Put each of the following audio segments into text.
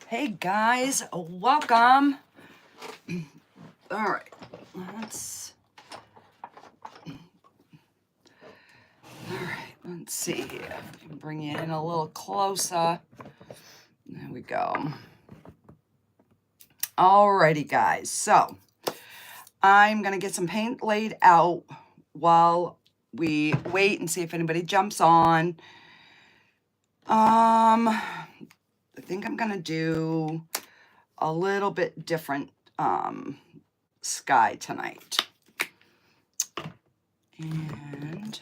Hey guys, welcome. All right, let's see here. I can bring you in a little closer. There we go. Alrighty guys, so I'm gonna get some paint laid out while we wait and see if anybody jumps on. I think I'm gonna do a little bit different sky tonight. And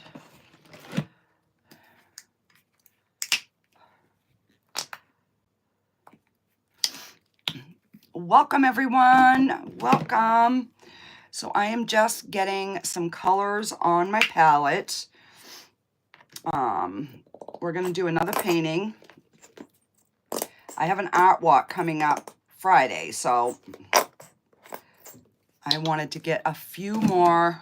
welcome everyone, welcome. So I am just getting some colors on my palette. We're gonna do another painting. I have an art walk coming up Friday, so I wanted to get a few more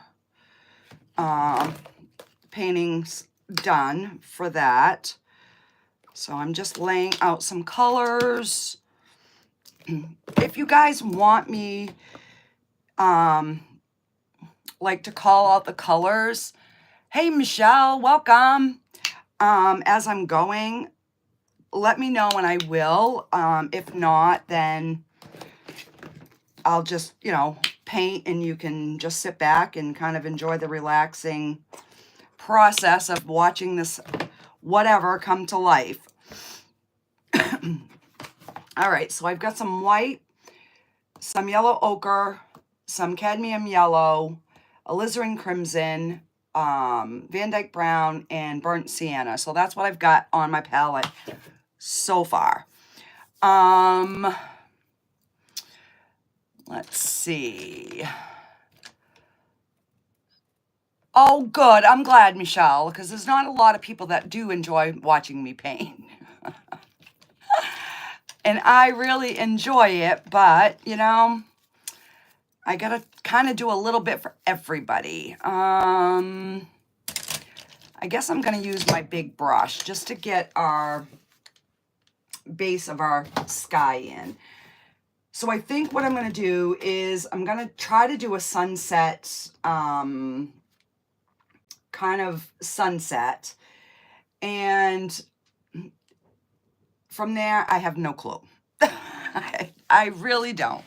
paintings done for that. So I'm just laying out some colors. If you guys want me like to call out the colors, hey Michelle, welcome. As I'm going, let me know and I will. If not, then I'll just, paint and you can just sit back and kind of enjoy the relaxing process of watching this whatever come to life. All right, so I've got some white, some yellow ochre, some cadmium yellow, alizarin crimson, Van Dyke brown, and burnt sienna. So that's what I've got on my palette so far. Let's see. Oh, good. I'm glad, Michelle, because there's not a lot of people that do enjoy watching me paint. And I really enjoy it, but, I got to kind of do a little bit for everybody. I guess I'm going to use my big brush just to get our base of our sky in. So I think what I'm going to do is I'm going to try to do a sunset, kind of sunset. And from there, I have no clue. I really don't.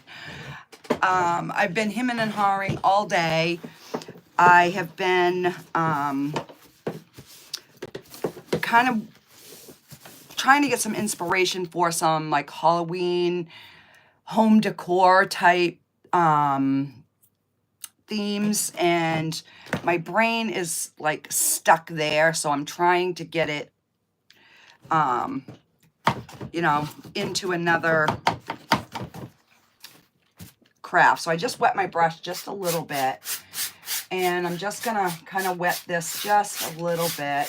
I've been hemming and hawing all day. I have been kind of trying to get some inspiration for some like Halloween home decor type themes, and my brain is like stuck there, so I'm trying to get it into another craft. So I just wet my brush just a little bit, and I'm just gonna kind of wet this just a little bit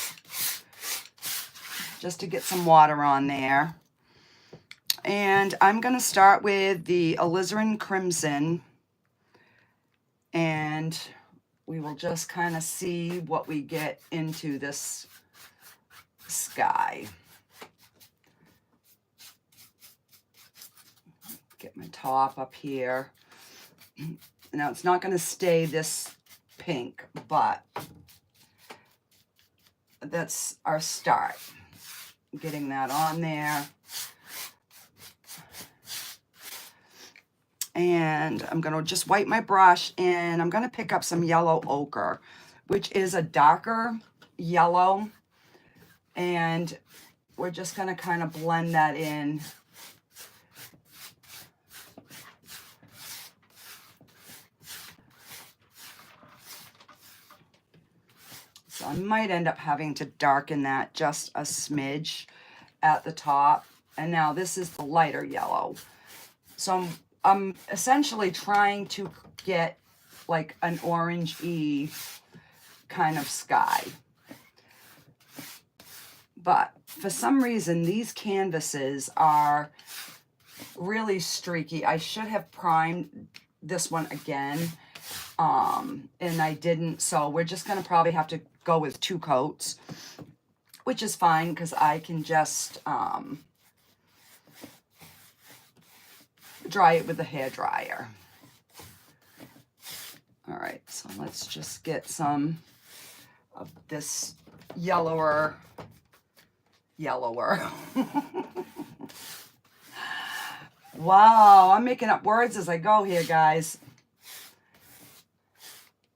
just to get some water on there. And I'm going to start with the alizarin crimson, and we will just kind of see what we get into this sky. Get my top up here. Now it's not going to stay this pink, but that's our start. Getting that on there. And I'm going to just wipe my brush, and I'm going to pick up some yellow ochre, which is a darker yellow. And we're just going to kind of blend that in. So I might end up having to darken that just a smidge at the top. And now this is the lighter yellow. So I'm essentially trying to get like an orangey kind of sky. But for some reason, these canvases are really streaky. I should have primed this one again, and I didn't. So we're just going to probably have to go with 2 coats, which is fine because I can just dry it with a hair dryer. All right, so let's just get some of this yellower. Wow, I'm making up words as I go here, guys.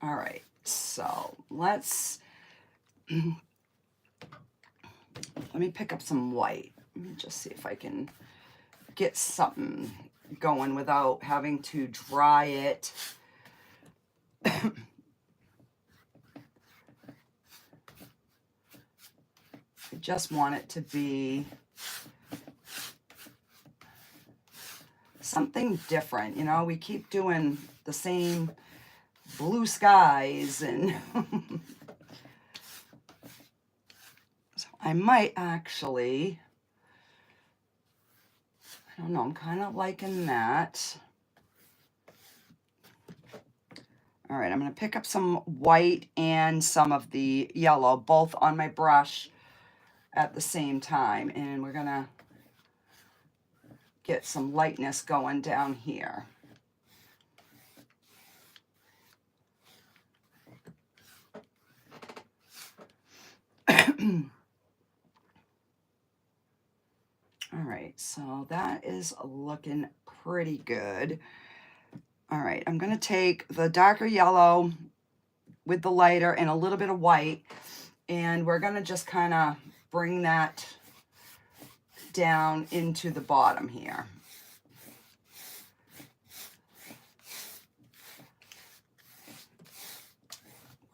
All right, so let me pick up some white. Let me just see if I can get something going without having to dry it. I just want it to be something different. You know, we keep doing the same blue skies and so I might actually, I don't know, I'm kind of liking that. All right, I'm going to pick up some white and some of the yellow, both on my brush at the same time, and we're going to get some lightness going down here. All right, so that is looking pretty good. All right, I'm going to take the darker yellow with the lighter and a little bit of white, and we're going to just kind of bring that down into the bottom here.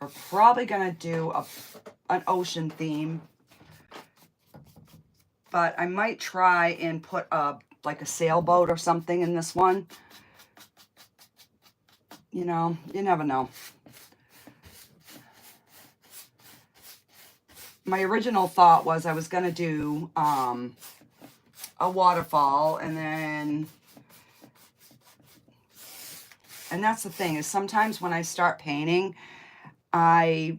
We're probably going to do an ocean theme, but I might try and put like a sailboat or something in this one. You know, you never know. My original thought was I was going to do a waterfall, and that's the thing, is sometimes when I start painting, I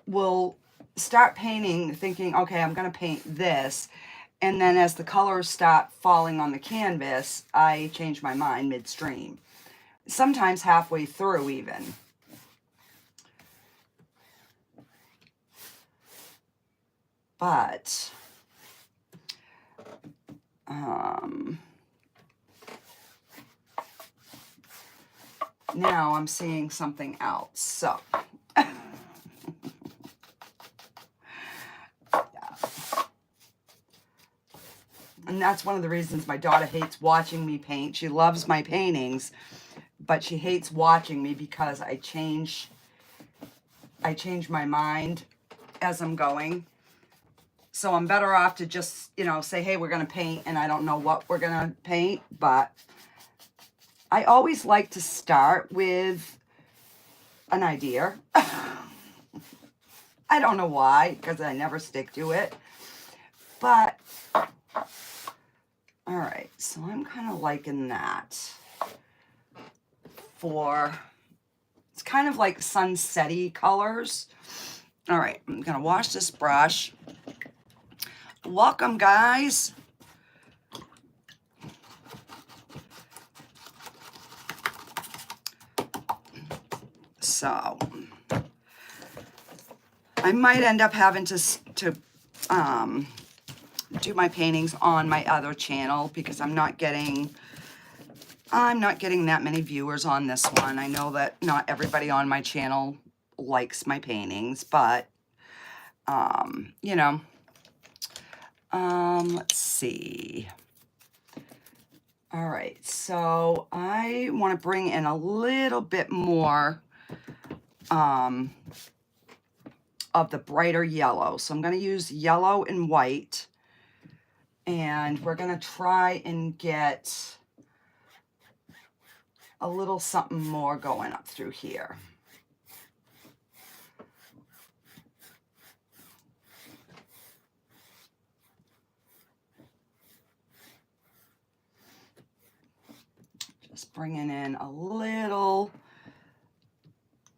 will start painting thinking, okay, I'm going to paint this, and then as the colors start falling on the canvas, I change my mind midstream. Sometimes halfway through even. But now I'm seeing something else. So yeah. And that's one of the reasons my daughter hates watching me paint. She loves my paintings, but she hates watching me because I change my mind as I'm going. So I'm better off to just, you know, say, hey, we're going to paint, and I don't know what we're going to paint, but I always like to start with an idea. I don't know why, because I never stick to it. But, all right, so I'm kind of liking that. It's kind of like sunset-y colors. All right, I'm going to wash this brush. Welcome, guys. So I might end up having to do my paintings on my other channel because I'm not getting that many viewers on this one. I know that not everybody on my channel likes my paintings, but you know, let's see. All right, so I want to bring in a little bit more of the brighter yellow. So I'm going to use yellow and white, and we're going to try and get a little something more going up through here. Just bringing in a little,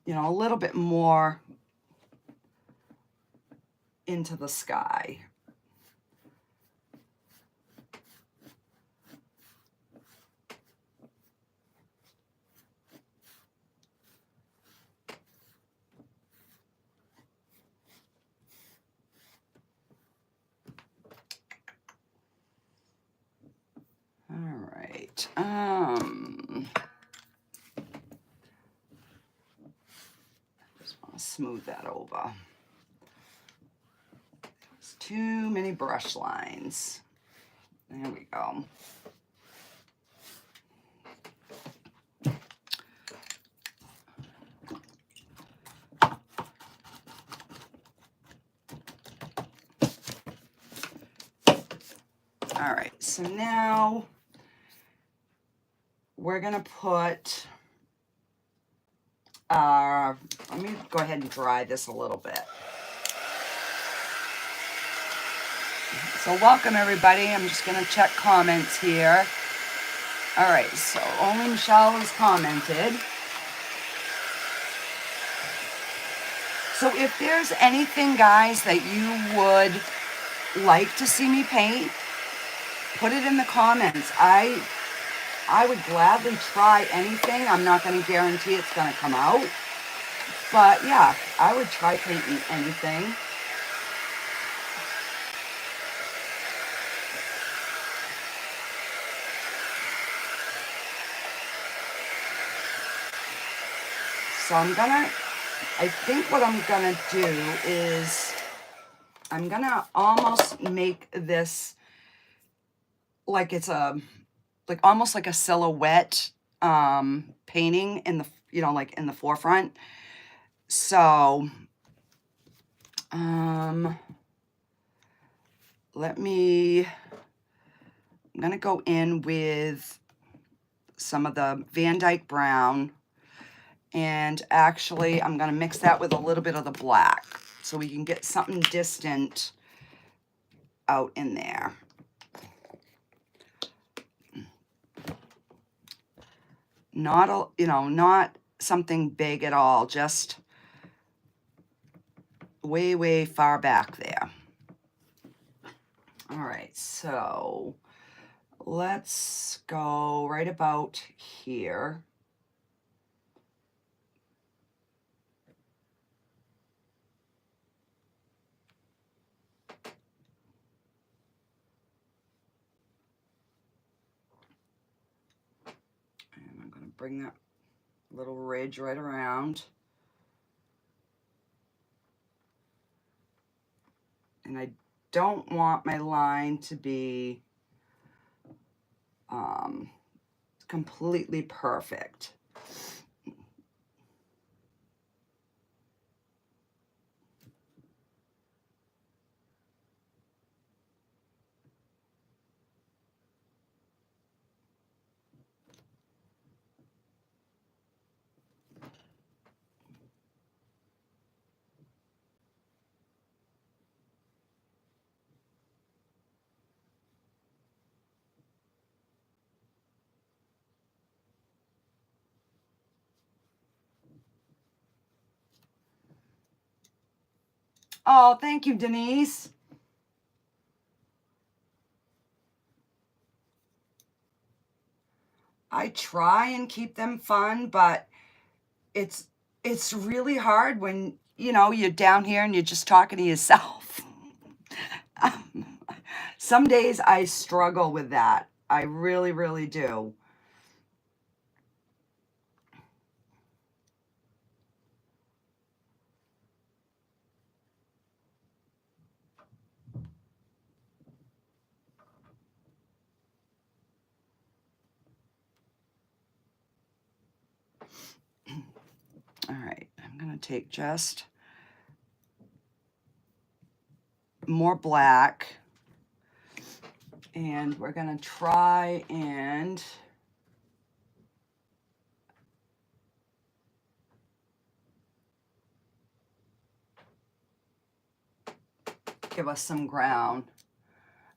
you know, a little bit more into the sky. Just want to smooth that over. There's too many brush lines. There we go. All right, so now we're gonna put, let me go ahead and dry this a little bit. So welcome everybody, I'm just gonna check comments here. All right, so only Michelle has commented. So if there's anything, guys, that you would like to see me paint, put it in the comments. I would gladly try anything. I'm not going to guarantee it's going to come out. But yeah, I would try painting anything. So I think what I'm going to do is I'm going to almost make this like it's almost like a silhouette painting in the, like in the forefront. So I'm going to go in with some of the Van Dyke Brown, and actually I'm going to mix that with a little bit of the black so we can get something distant out in there. Not something big at all, just way, way far back there. All right, so let's go right about here. And I'm going to bring that little ridge right around. And I don't want my line to be completely perfect. Oh, thank you, Denise. I try and keep them fun, but it's really hard when, you're down here and you're just talking to yourself. Some days I struggle with that. I really, really do. All right, I'm going to take just more black, and we're going to try and give us some ground.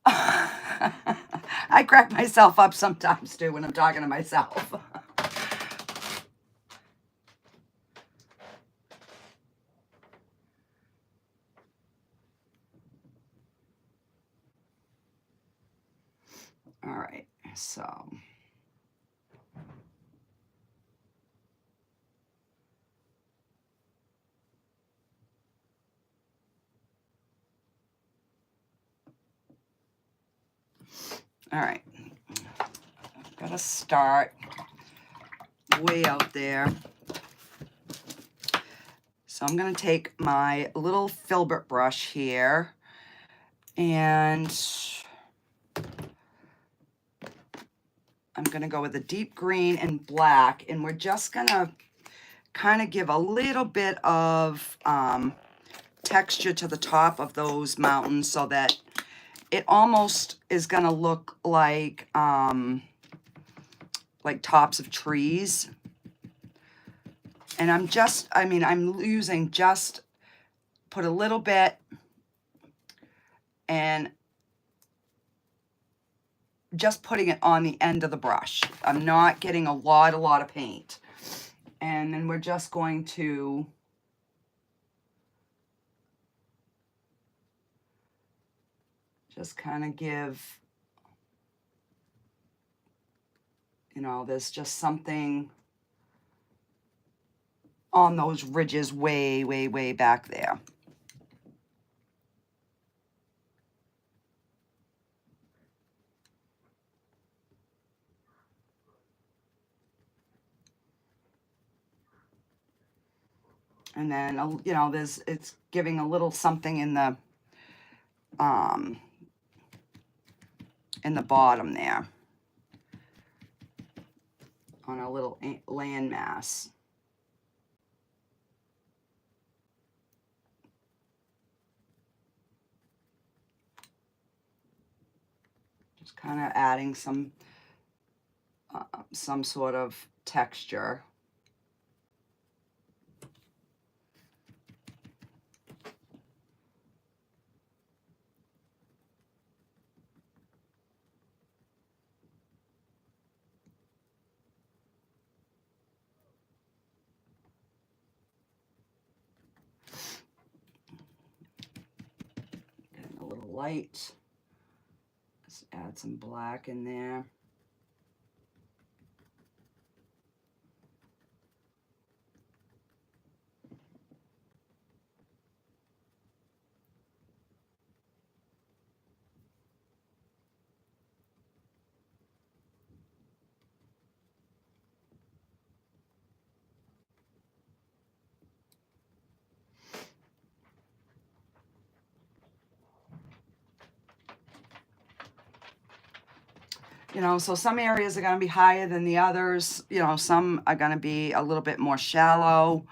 I crack myself up sometimes too when I'm talking to myself. All right, so all right, Gotta start way out there. So I'm gonna take my little filbert brush here and I'm gonna go with a deep green and black, and we're just gonna kind of give a little bit of texture to the top of those mountains so that it almost is gonna look like tops of trees. And I'm using just, put a little bit and just putting it on the end of the brush. I'm not getting a lot of paint. And then we're just going to just kind of give, you know, there's just something on those ridges way back there. And then, you know, it's giving a little something in the bottom there on a little landmass. Just kind of adding some sort of texture. Getting a little light. Let's add some black in there. You know, so some areas are going to be higher than the others. You know, some are going to be a little bit more shallow.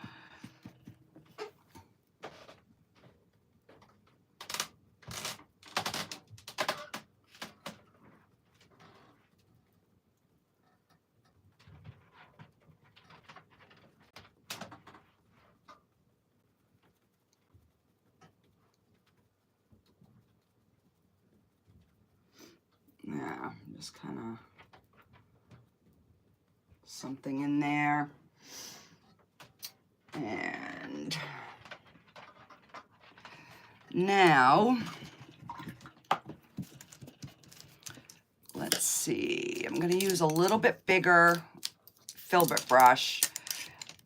Yeah, just kind of something in there. And now, let's see, I'm going to use a little bit bigger filbert brush,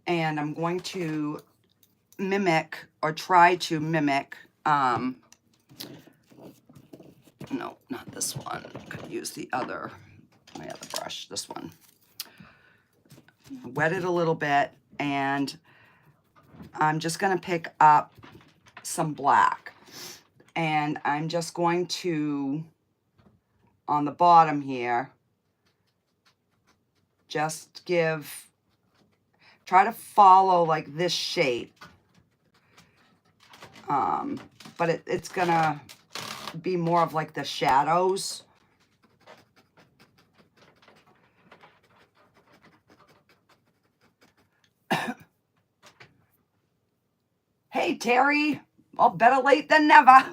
and I'm going to mimic, or try to mimic, no, not this one. I'm going to use my other brush, this one. Wet it a little bit, and I'm just going to pick up some black. And I'm just going to, on the bottom here, just try to follow like this shape. But it's going to be more of like the shadows. Hey, Terry. Well, better late than never.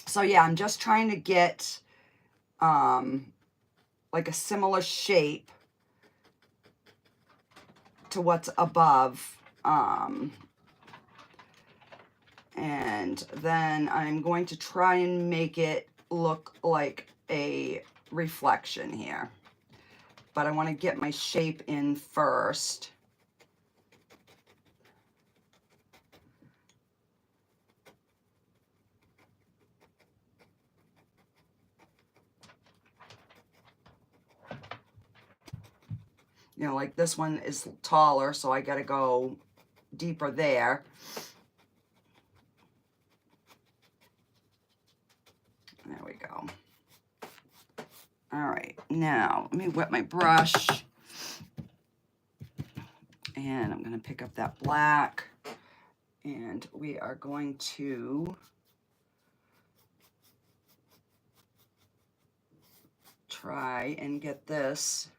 So yeah, I'm just trying to get like a similar shape to what's above. And then I'm going to try and make it look like a reflection here. But I want to get my shape in first. you know, like this one is taller, so I got to go deeper there. There we go. All right, now let me wet my brush, and I'm going to pick up that black, and we are going to try and get this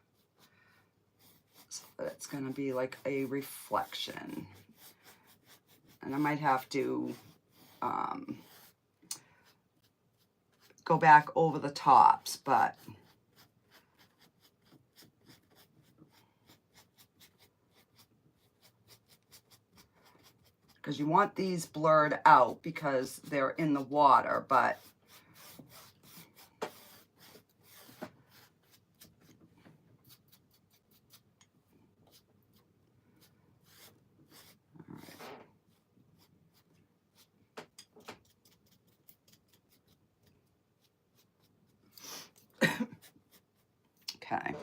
so that it's going to be like a reflection. And I might have to go back over the tops, but because you want these blurred out because they're in the water, but okay.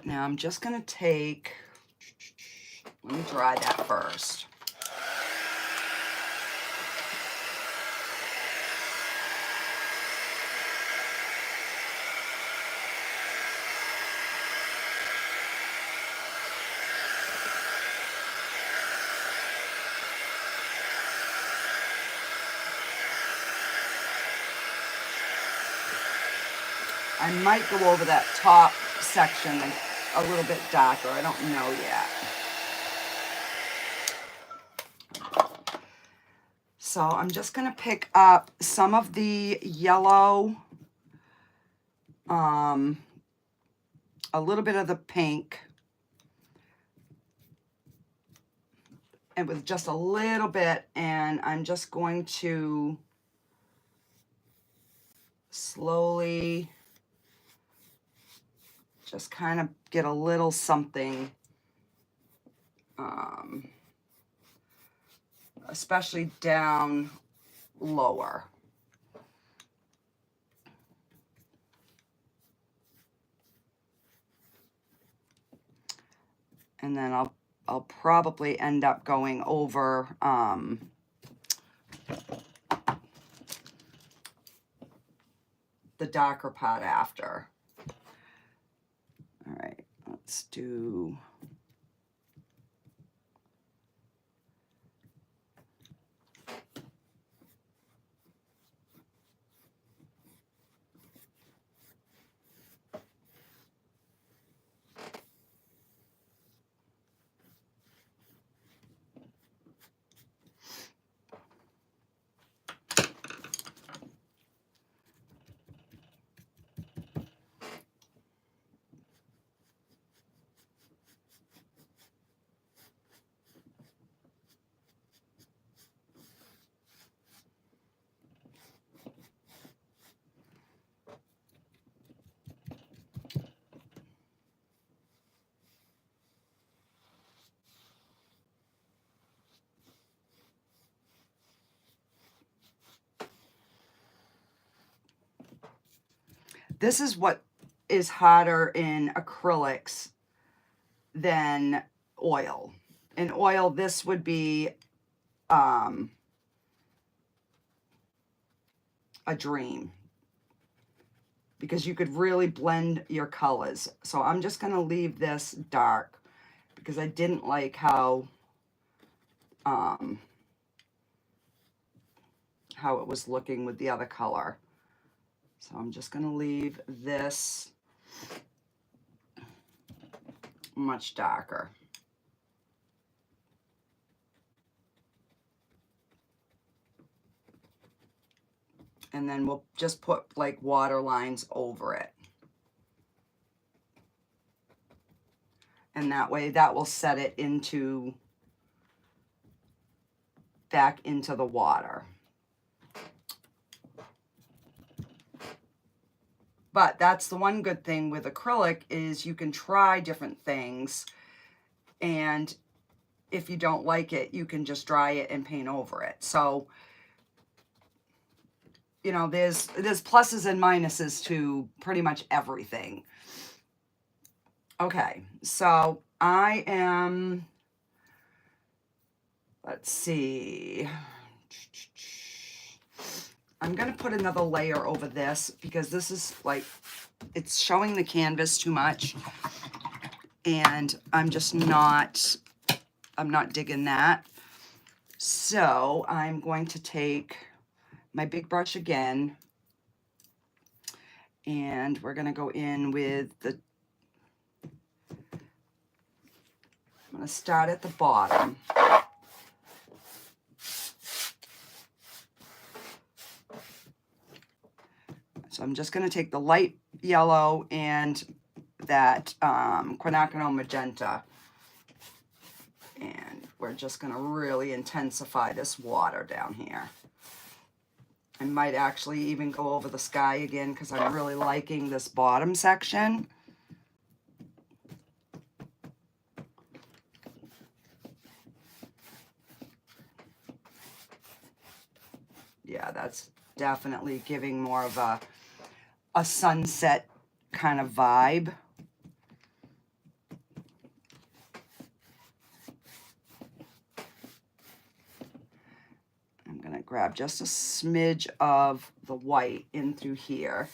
Now I'm just going to take, let me dry that first. I might go over that top section a little bit darker. I don't know yet. So I'm just going to pick up some of the yellow, a little bit of the pink, and with just a little bit, and I'm just going to slowly just kind of get a little something, especially down lower. And then I'll probably end up going over the darker part after. All right, let's do, this is what is harder in acrylics than oil. In oil, this would be a dream, because you could really blend your colors. So I'm just going to leave this dark because I didn't like how it was looking with the other color. So I'm just going to leave this much darker. And then we'll just put like water lines over it. And that way that will set it into, back into the water. But that's the one good thing with acrylic is you can try different things, and if you don't like it, you can just dry it and paint over it. So you know, there's pluses and minuses to pretty much everything. Okay, so I am, let's see. I'm going to put another layer over this because this is like, it's showing the canvas too much. And I'm just not, I'm not digging that. So I'm going to take my big brush again. And we're going to go in with the, I'm going to start at the bottom. So I'm just going to take the light yellow and that quinacridone magenta. And we're just going to really intensify this water down here. I might actually even go over the sky again because I'm really liking this bottom section. Yeah, that's definitely giving more of a sunset kind of vibe. I'm going to grab just a smidge of the white in through here.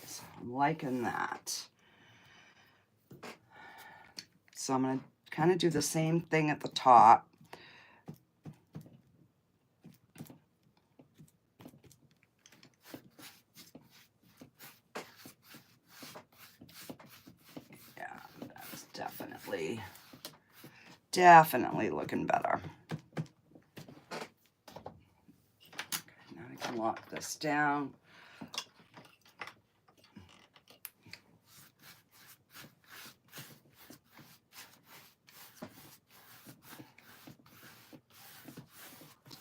So I'm liking that. So I'm going to kind of do the same thing at the top. Yeah, that's definitely looking better. Okay, now I can lock this down.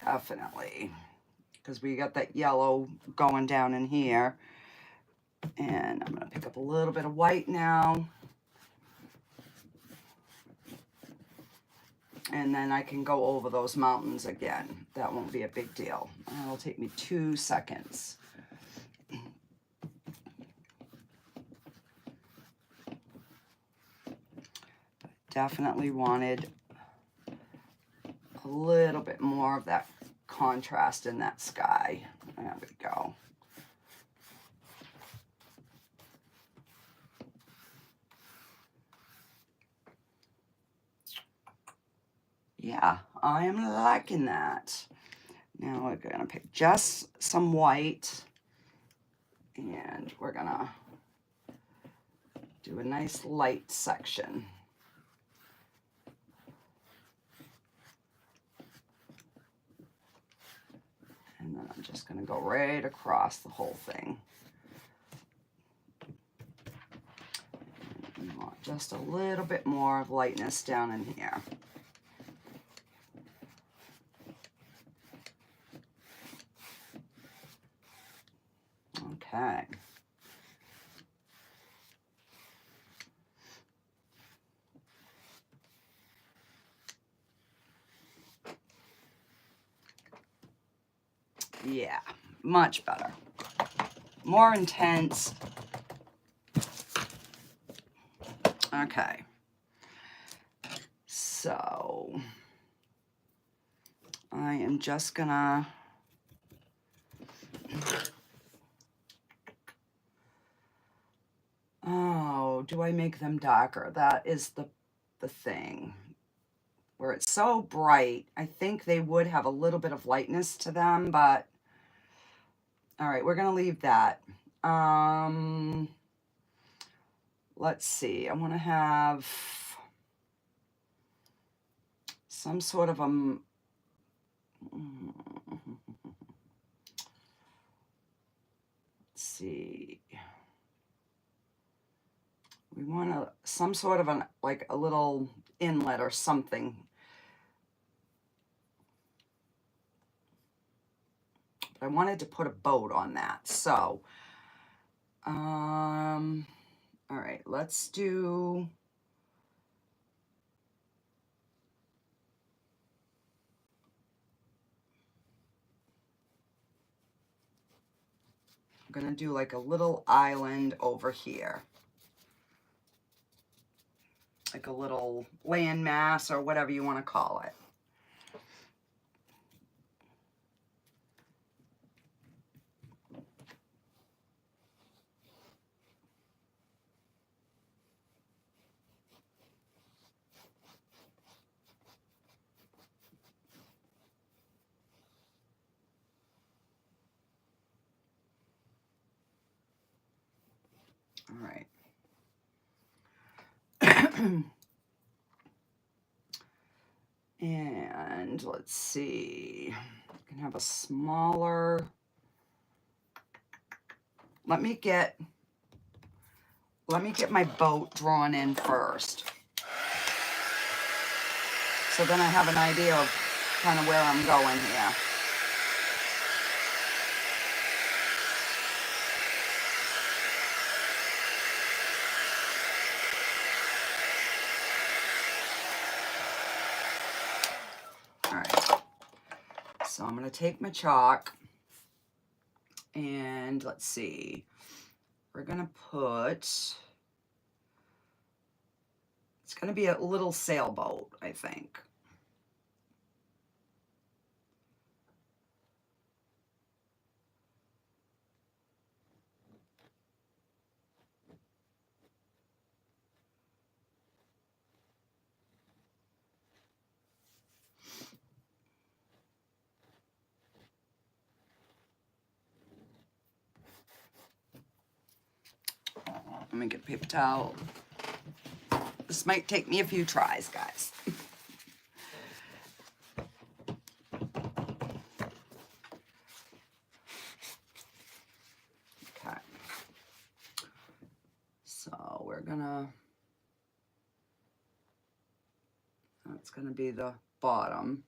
Definitely, because we got that yellow going down in here. And I'm going to pick up a little bit of white now. And then I can go over those mountains again. That won't be a big deal. It'll take me 2 seconds. Definitely wanted a little bit more of that contrast in that sky. There we go. Yeah, I am liking that. Now we're going to pick just some white and we're going to do a nice light section. And then I'm just going to go right across the whole thing. And we want just a little bit more of lightness down in here. Okay. Yeah, much better. More intense. Okay. So I am just gonna do I make them darker? That is the thing. Where it's so bright, I think they would have a little bit of lightness to them, but all right, we're gonna leave that. Let's see, I want to have some sort of a let's see. some sort of like a little inlet or something. But I wanted to put a boat on that. So, all right, let's do... I'm gonna do like a little island over here. Like a little landmass or whatever you want to call it. All right. And let's see, I can have a smaller, let me get my boat drawn in first. So then I have an idea of kind of where I'm going here. All right, so I'm going to take my chalk and let's see, we're going to put, it's going to be a little sailboat, I think. Let me get a paper towel. This might take me a few tries, guys. Okay. So we're gonna, that's gonna be the bottom.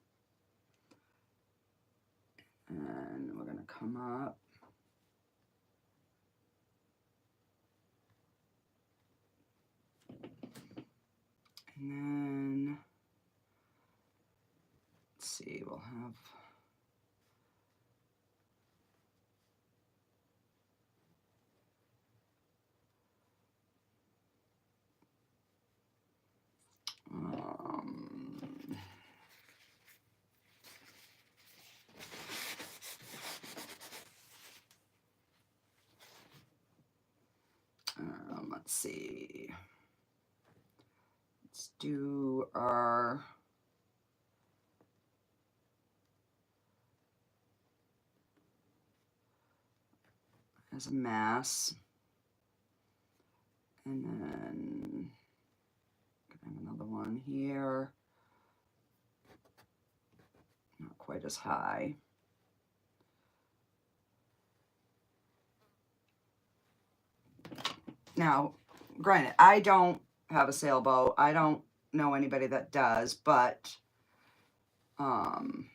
And we're gonna come up. And then, let's see, we'll have, let's see, let's do our, as a mass, and then I have another one here, not quite as high. Now, granted, I don't have a sailboat. I don't know anybody that does, but no,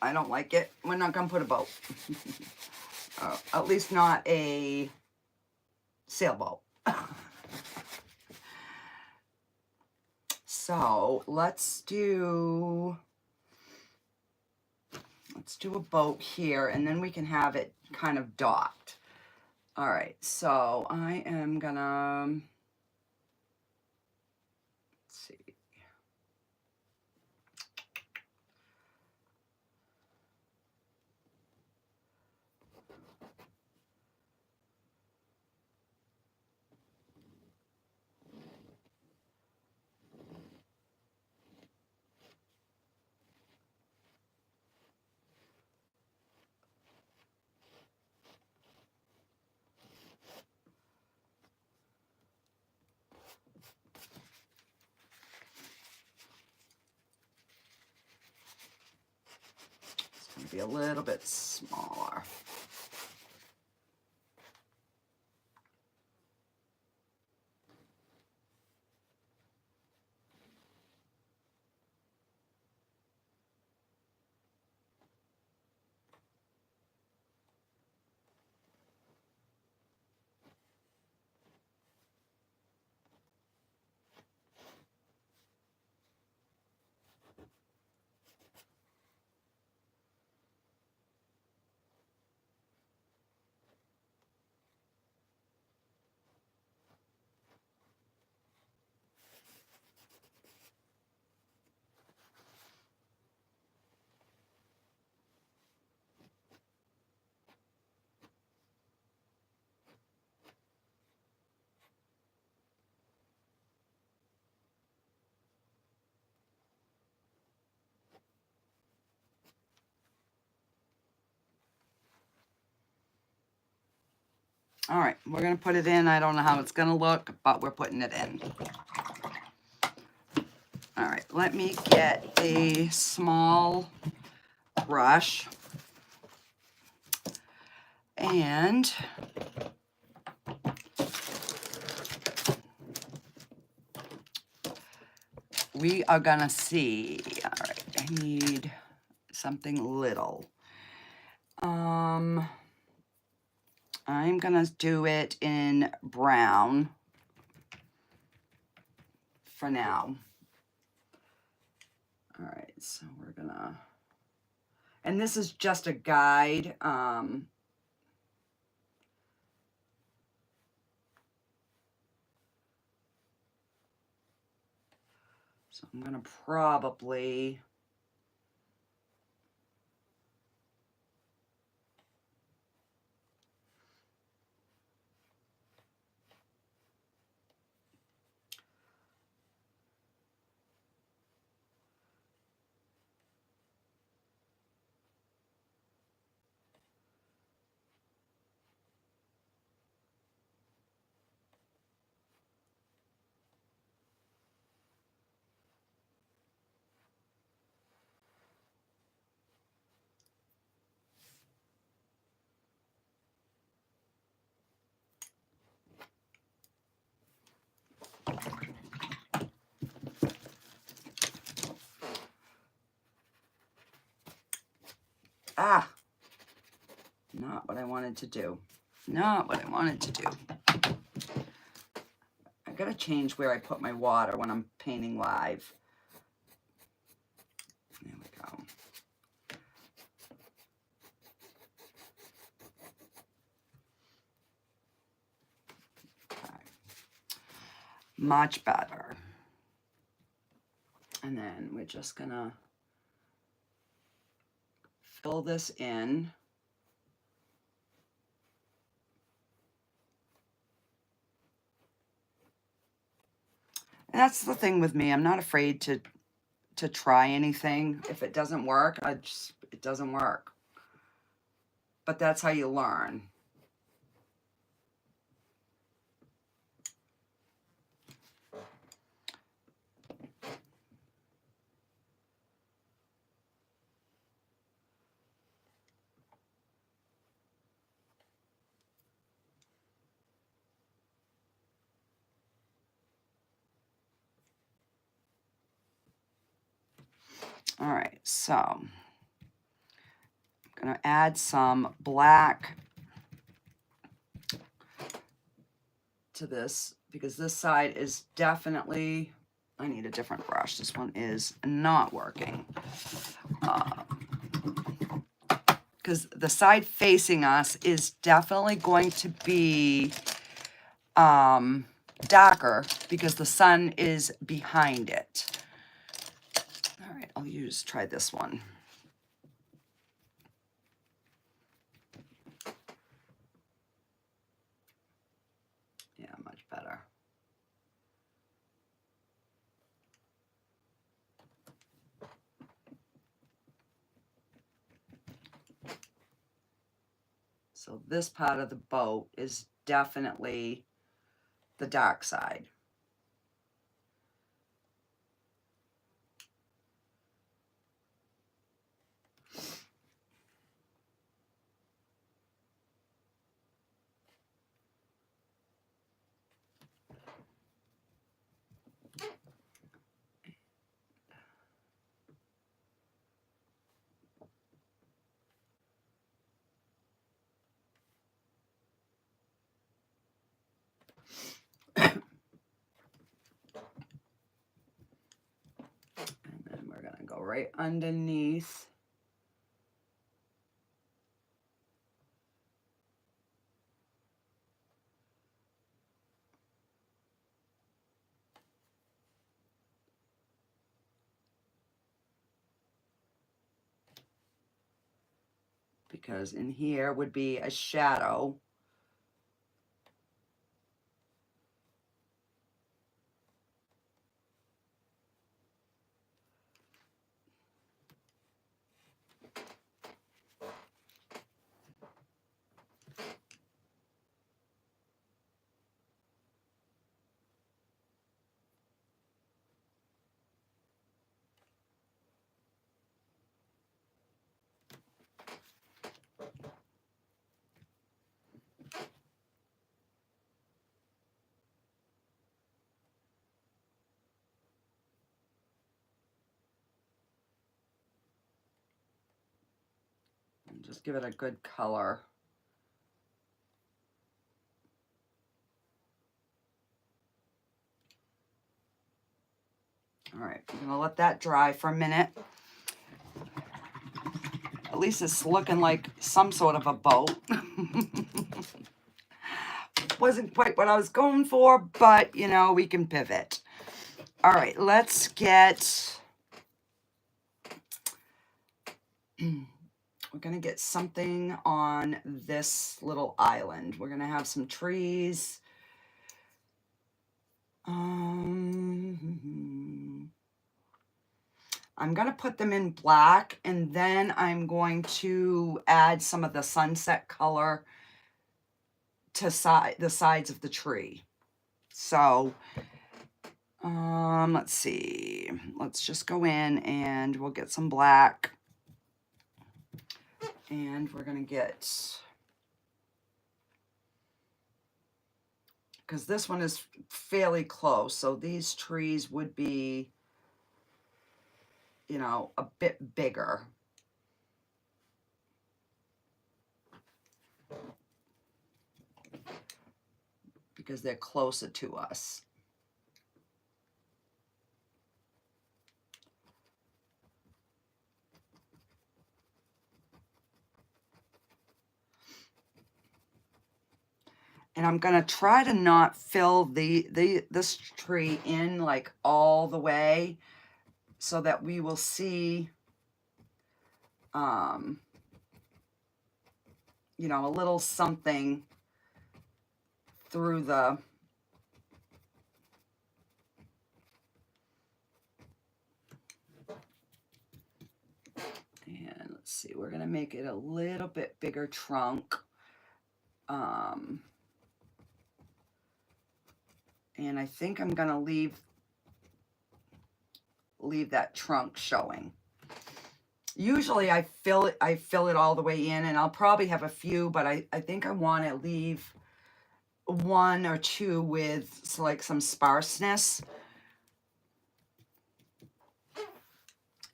I don't like it. We're not gonna put a boat. At least not a sailboat. So let's do a boat here, and then we can have it kind of docked. All right, so I am gonna, let's see. be a little bit smaller. All right, we're gonna put it in. I don't know how it's gonna look, but we're putting it in. All right, let me get a small brush and we are gonna see. All right, I need something little. I'm gonna do it in brown for now. All right, so we're gonna, and this is just a guide. So I'm gonna probably, not what I wanted to do. Not what I wanted to do. I gotta change where I put my water when I'm painting live. There we go. Okay. Much better. And then we're just gonna fill this in. And that's the thing with me. I'm not afraid to try anything. If it doesn't work, it doesn't work. But that's how you learn. All right, so I'm gonna add some black to this because this side is definitely, I need a different brush. This one is not working. Because the side facing us is definitely going to be darker because the sun is behind it. All right, I'll try this one. Yeah, much better. So this part of the boat is definitely the dark side. right underneath. Because in here would be a shadow. And just give it a good color. All right, I'm gonna let that dry for a minute. At least it's looking like some sort of a boat. Wasn't quite what I was going for, but you know, we can pivot. All right, let's get, we're gonna get something on this little island. We're gonna have some trees. I'm going to put them in black, and then I'm going to add some of the sunset color to the sides of the tree. So, let's see. Let's just go in and we'll get some black. And we're going to get, because this one is fairly close, so these trees would be, you know, a bit bigger. Because they're closer to us. And I'm gonna try to not fill this tree in like all the way, so that we will see, you know, a little something through the, and let's see, we're gonna make it a little bit bigger trunk. And I think I'm gonna leave that trunk showing. Usually I fill it all the way in, and I'll probably have a few, but I think I want to leave one or two with like some sparseness.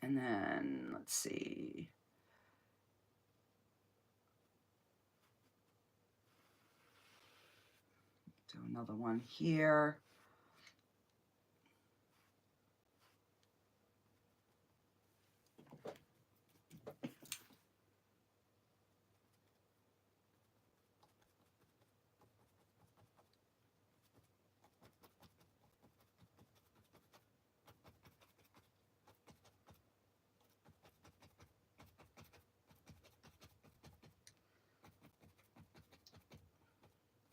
And then let's see. Do another one here.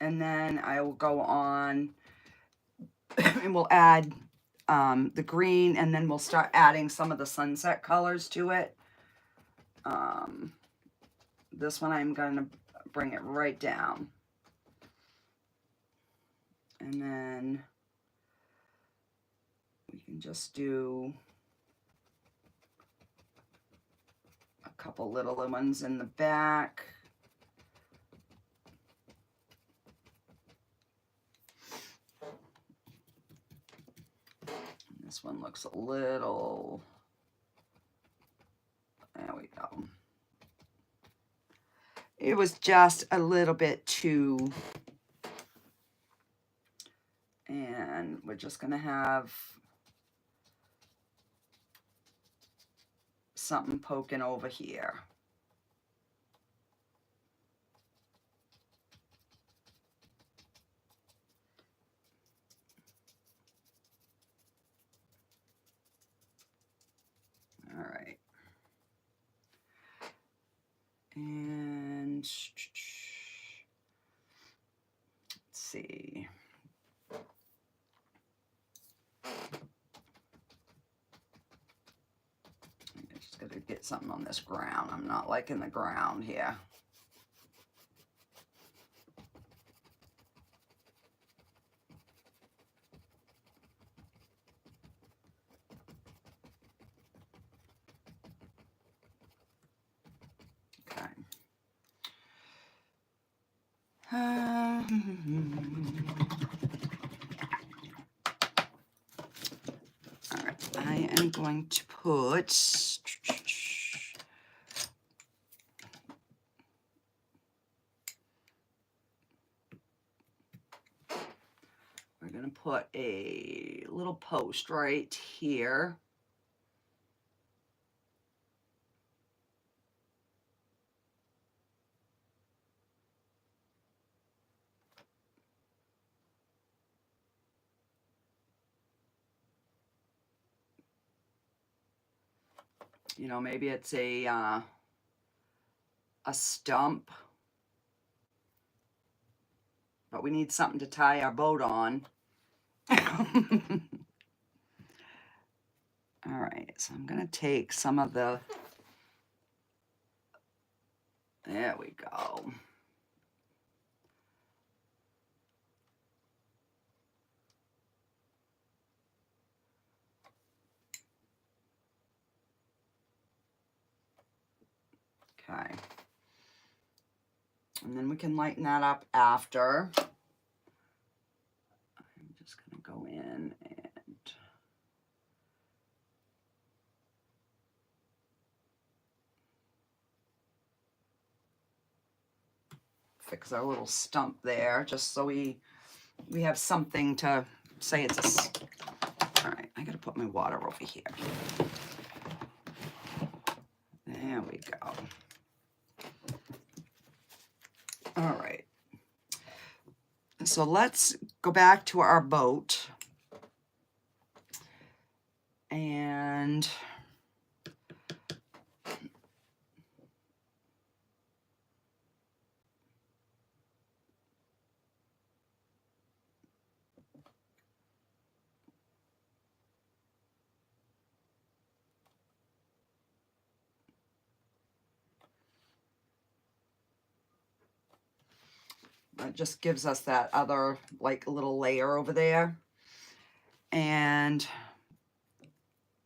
And then I will go on and we'll add the green, and then we'll start adding some of the sunset colors to it. This one I'm going to bring it right down. And then we can just do a couple little ones in the back. This one looks a little, there we go. It was just a little bit too, and we're just gonna have something poking over here. All right. And let's see. I just got to get something on this ground. I'm not liking the ground here. Okay. All right, I am going to put we're going to put a little post right here. You know, maybe it's a stump, but we need something to tie our boat on. All right, so I'm going to take some of the, there we go. Okay. And then we can lighten that up after. I'm just going to go in and fix our little stump there, just so we have something to say it's a... All right, I got to put my water over here. There we go. All right. So let's go back to our boat. And that just gives us that other like little layer over there. And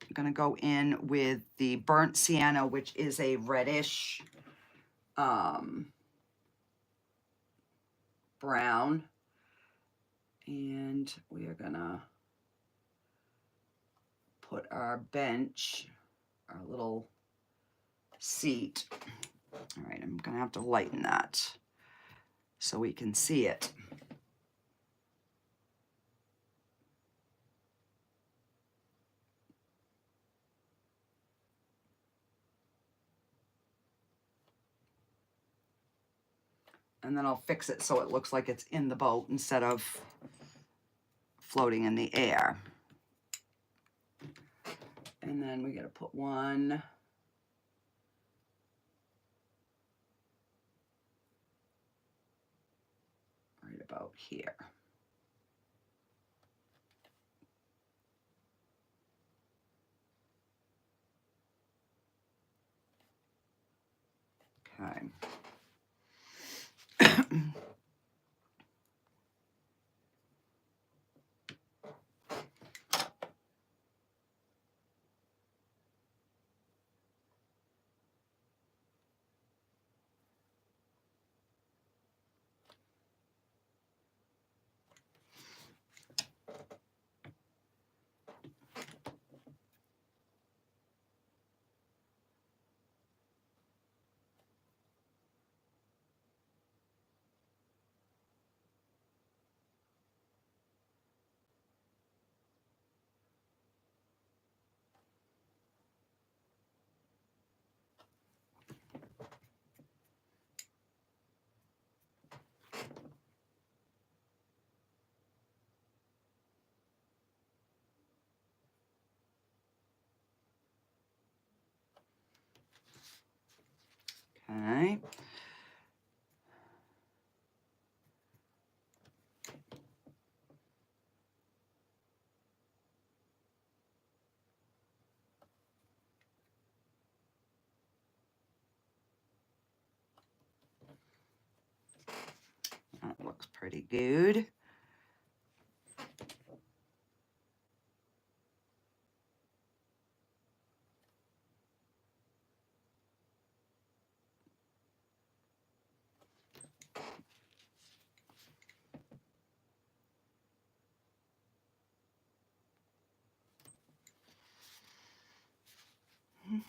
I'm gonna go in with the burnt sienna, which is a reddish brown. And we are gonna put our bench, our little seat. All right, I'm gonna have to lighten that so we can see it. And then I'll fix it so it looks like it's in the boat instead of floating in the air. And then we gotta put one right about here. Okay. Okay. That looks pretty good.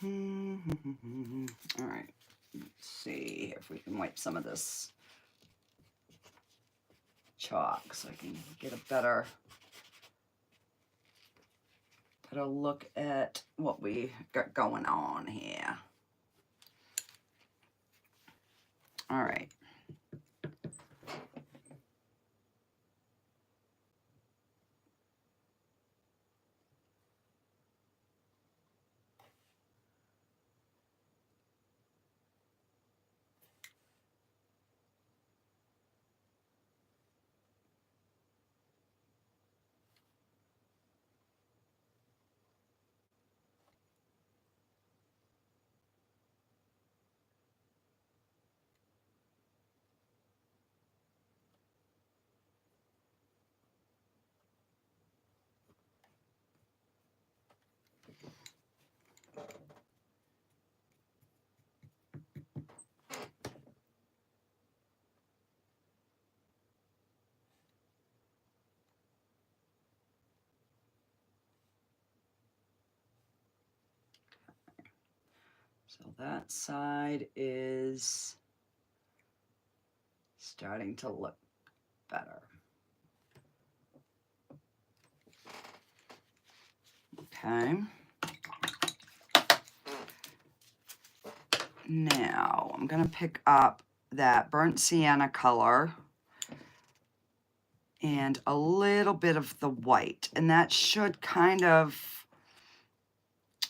All right, let's see if we can wipe some of this chalk so I can get a better look at what we got going on here. All right. So that side is starting to look better. Okay. Now I'm going to pick up that burnt sienna color and a little bit of the white, and that should kind of,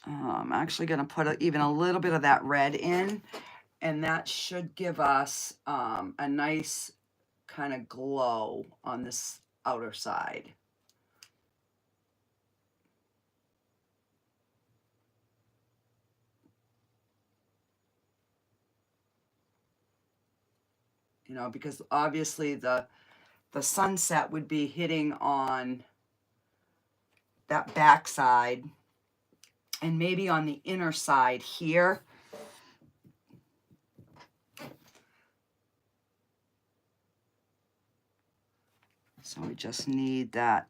I'm actually going to put even a little bit of that red in, and that should give us a nice kind of glow on this outer side. You know, because obviously the sunset would be hitting on that back side and maybe on the inner side here. So we just need that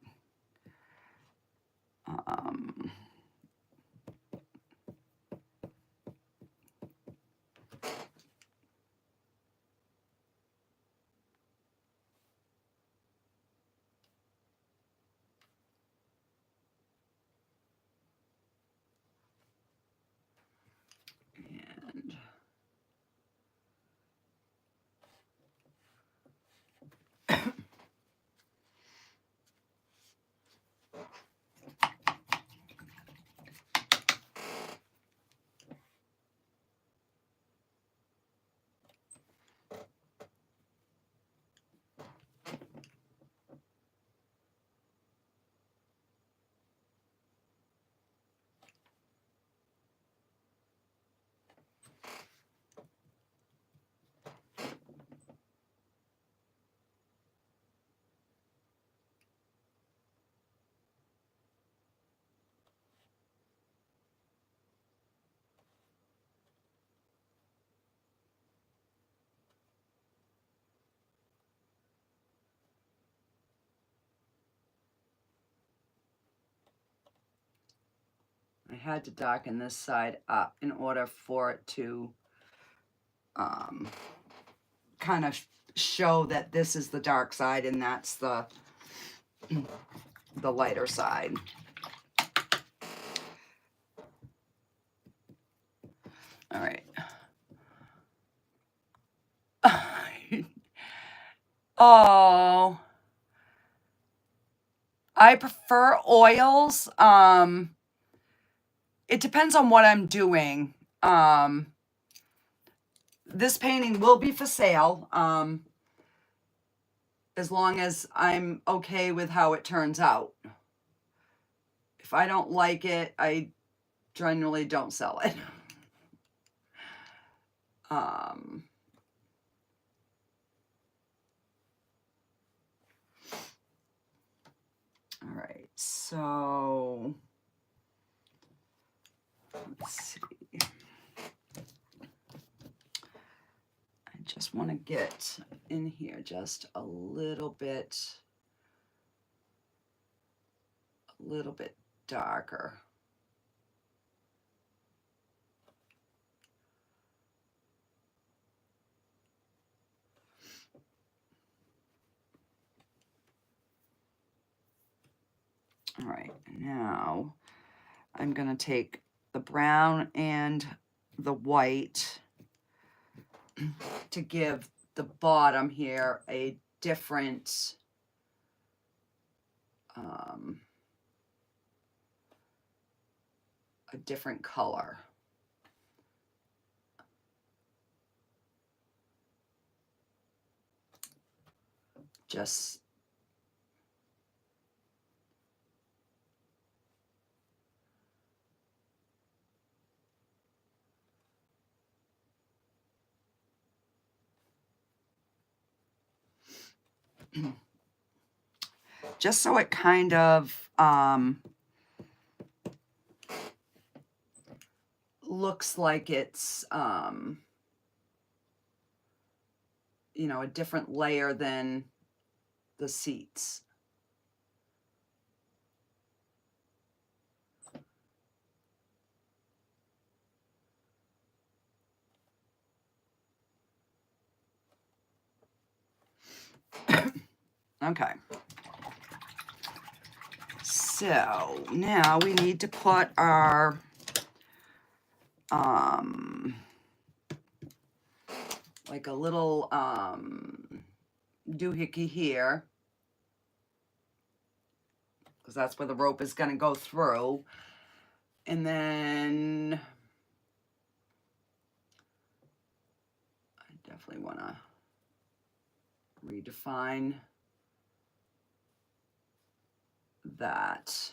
and I had to darken this side up in order for it to kind of show that this is the dark side and that's the lighter side. All right. Oh, I prefer oils. It depends on what I'm doing. this painting will be for sale, as long as I'm okay with how it turns out. If I don't like it, I generally don't sell it. All right, so let's see. I just want to get in here just a little bit darker. All right, now I'm going to take the brown and the white to give the bottom here a different color. Just just so it kind of looks like it's you know, a different layer than the seats. Okay. So now we need to put our like a little doohickey here, because that's where the rope is going to go through. And then I definitely want to redefine that.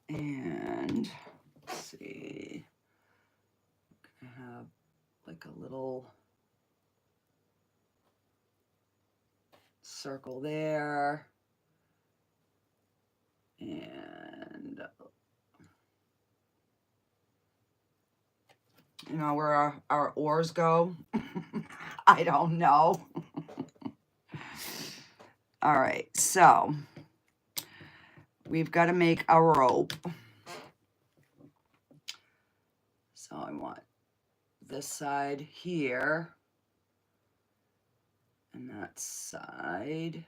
And let's see, I'm gonna have like a little circle there, and you know where our oars go? I don't know. All right, so we've got to make a rope. So I want this side here and that side.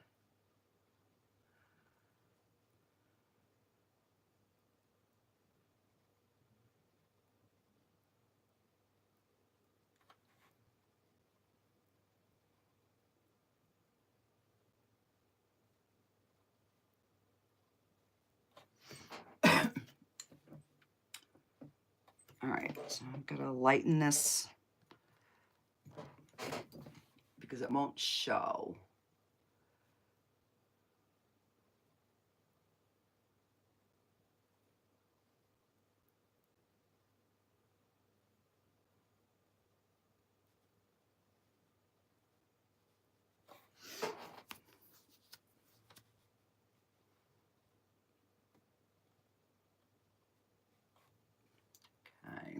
All right, so I'm gonna lighten this because it won't show. Okay.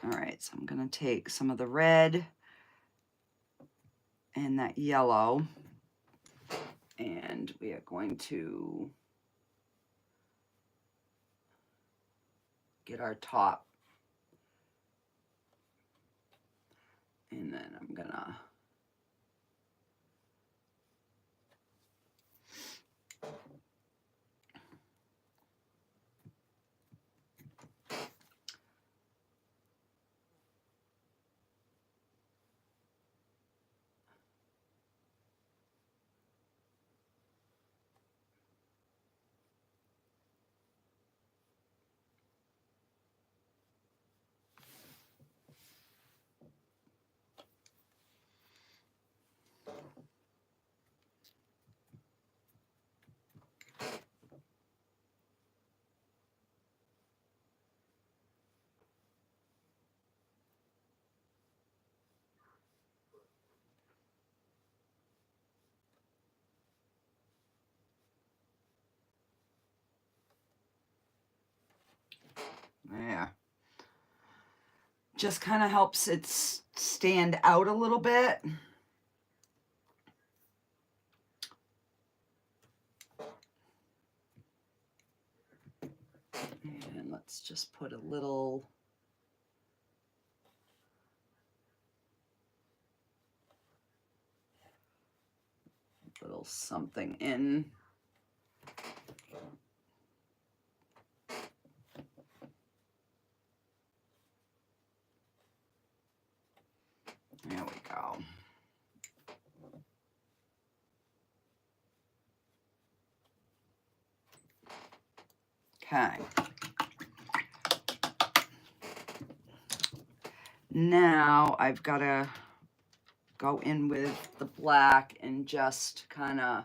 All right, so I'm gonna take some of the red and that yellow, and we are going to get our top, and then I'm gonna There. Just kind of helps it stand out a little bit. And let's just put a little something in. There we go. Okay. Now I've got to go in with the black and just kind of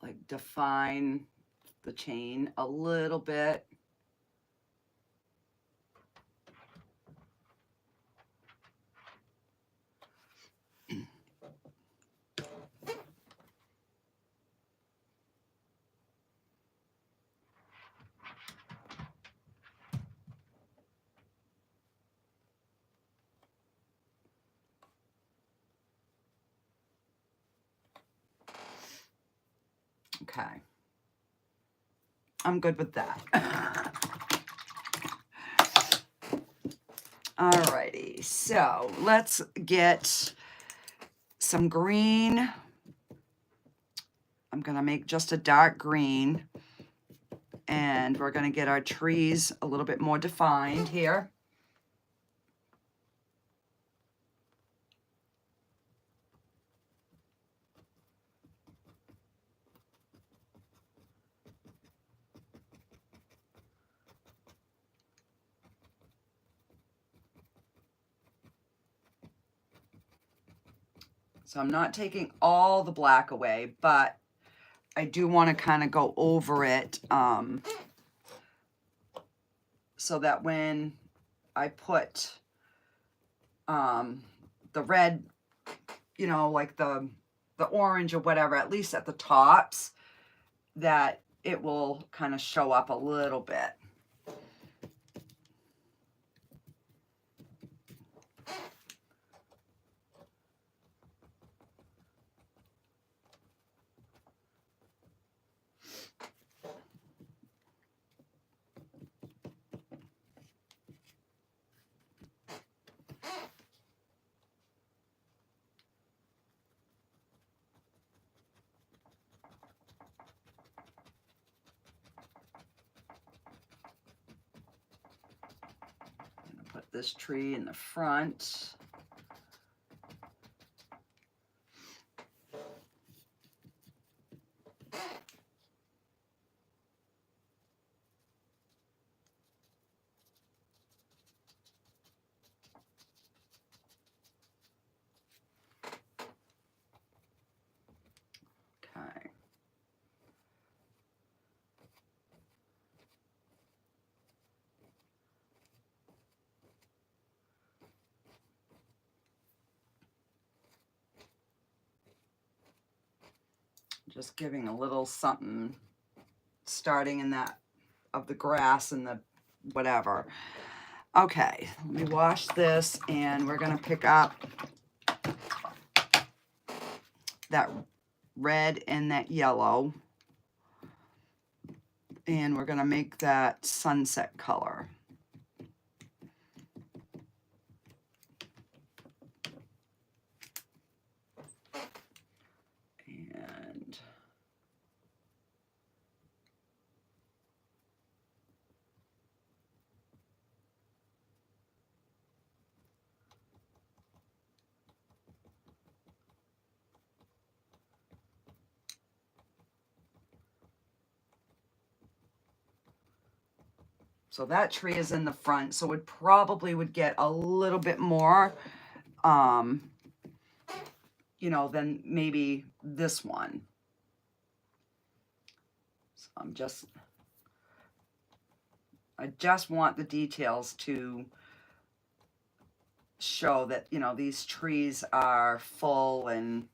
like define the chain a little bit. Okay. I'm good with that. Alrighty, so let's get some green. I'm gonna make just a dark green, and we're gonna get our trees a little bit more defined here. So I'm not taking all the black away, but I do want to kind of go over it so that when I put the red, you know, like the orange or whatever, at least at the tops, that it will kind of show up a little bit. This tree in the front. Okay. Just giving a little something, starting in that of the grass and the whatever. Okay, let me wash this, and we're gonna pick up that red and that yellow, and we're gonna make that sunset color. And so that tree is in the front, so it probably would get a little bit more, you know, than maybe this one. So I just want the details to show that, you know, these trees are full and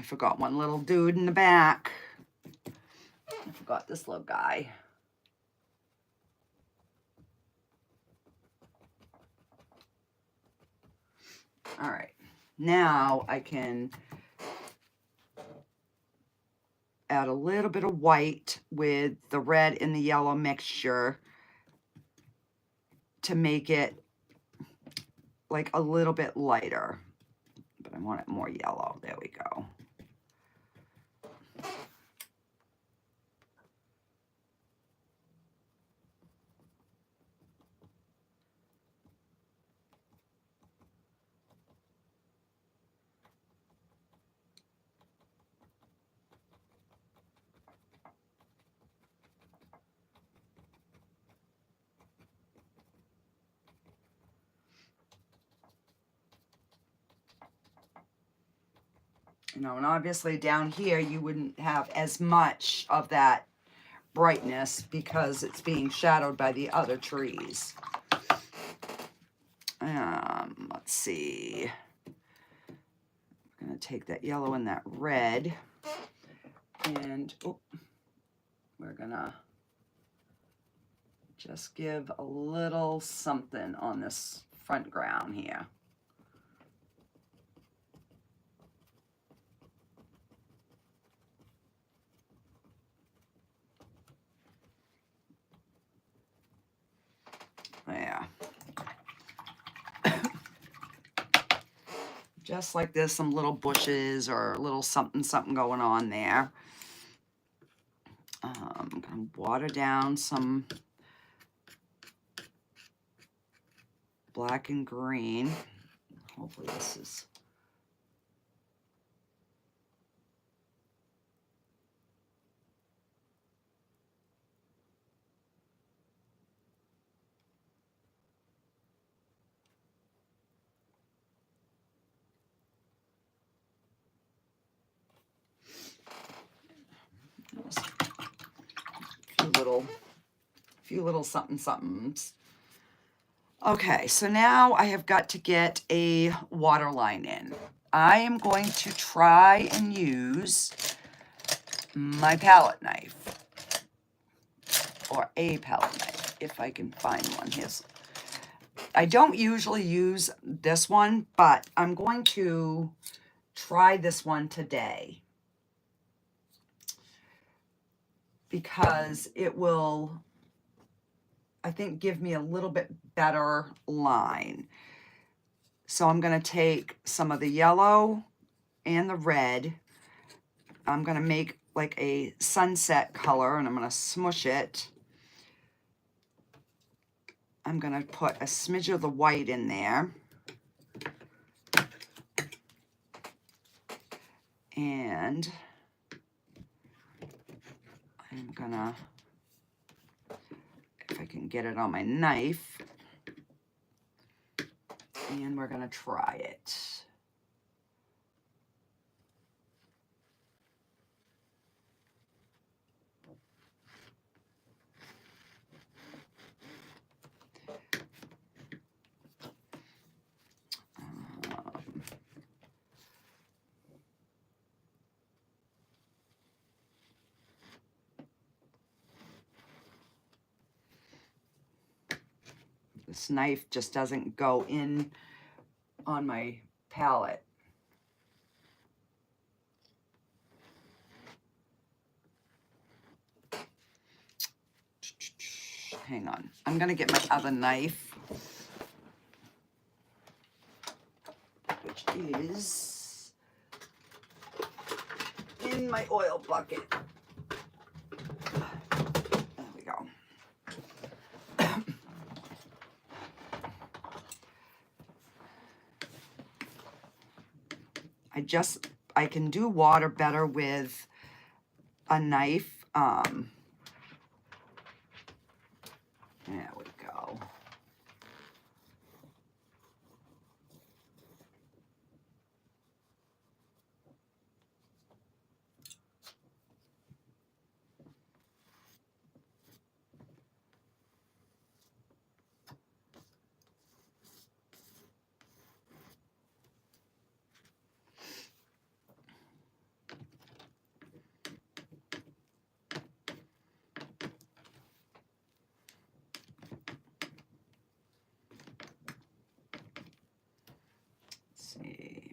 I forgot one little dude in the back. I forgot this little guy. All right, now I can add a little bit of white with the red and the yellow mixture to make it like a little bit lighter, but I want it more yellow. There we go. You know, and obviously down here you wouldn't have as much of that brightness because it's being shadowed by the other trees. Let's see. I'm going to take that yellow and that red, and we're going to just give a little something on this front ground here. Yeah. Just like there's some little bushes or a little something going on there. I'm going to water down some black and green. Hopefully this is... few little somethings. Okay, so now I have got to get a water line in. I am going to try and use my palette knife, or a palette knife, if I can find one. I don't usually use this one, but I'm going to try this one today because it will, I think, give me a little bit better line. So I'm going to take some of the yellow and the red. I'm going to make like a sunset color, and I'm going to smush it. I'm going to put a smidge of the white in there. And I'm going to, if I can get it on my knife, and we're going to try it. This knife just doesn't go in on my palette. Hang on. I'm going to get my other knife, which is in my oil bucket. There we go. I can do water better with a knife. There we go. see.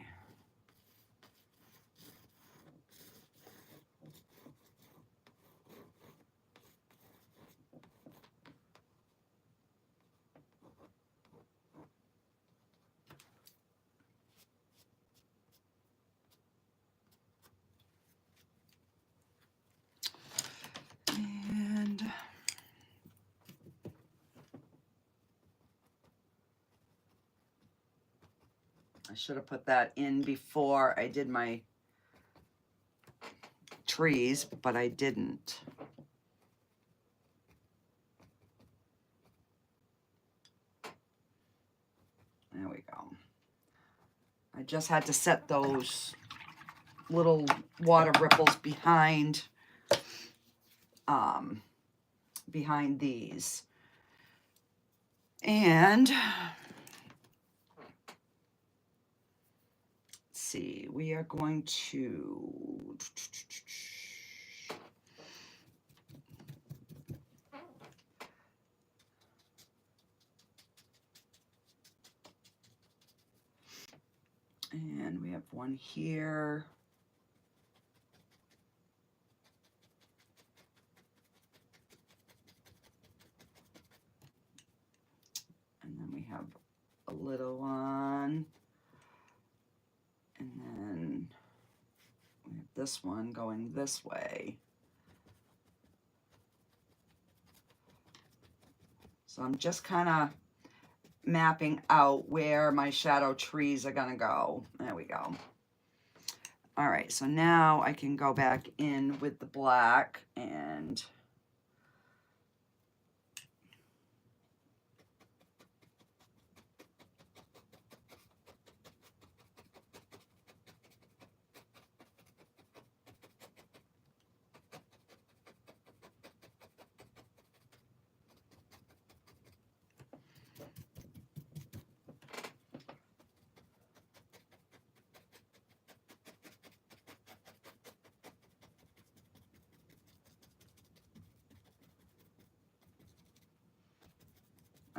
And I should have put that in before I did my trees, but I didn't. There we go. I just had to set those little water ripples behind behind these. And let's see, we are going to and we have one here. And then we have a little one. And then we have this one going this way. So I'm just kind of mapping out where my shadow trees are gonna go. There we go. All right, so now I can go back in with the black and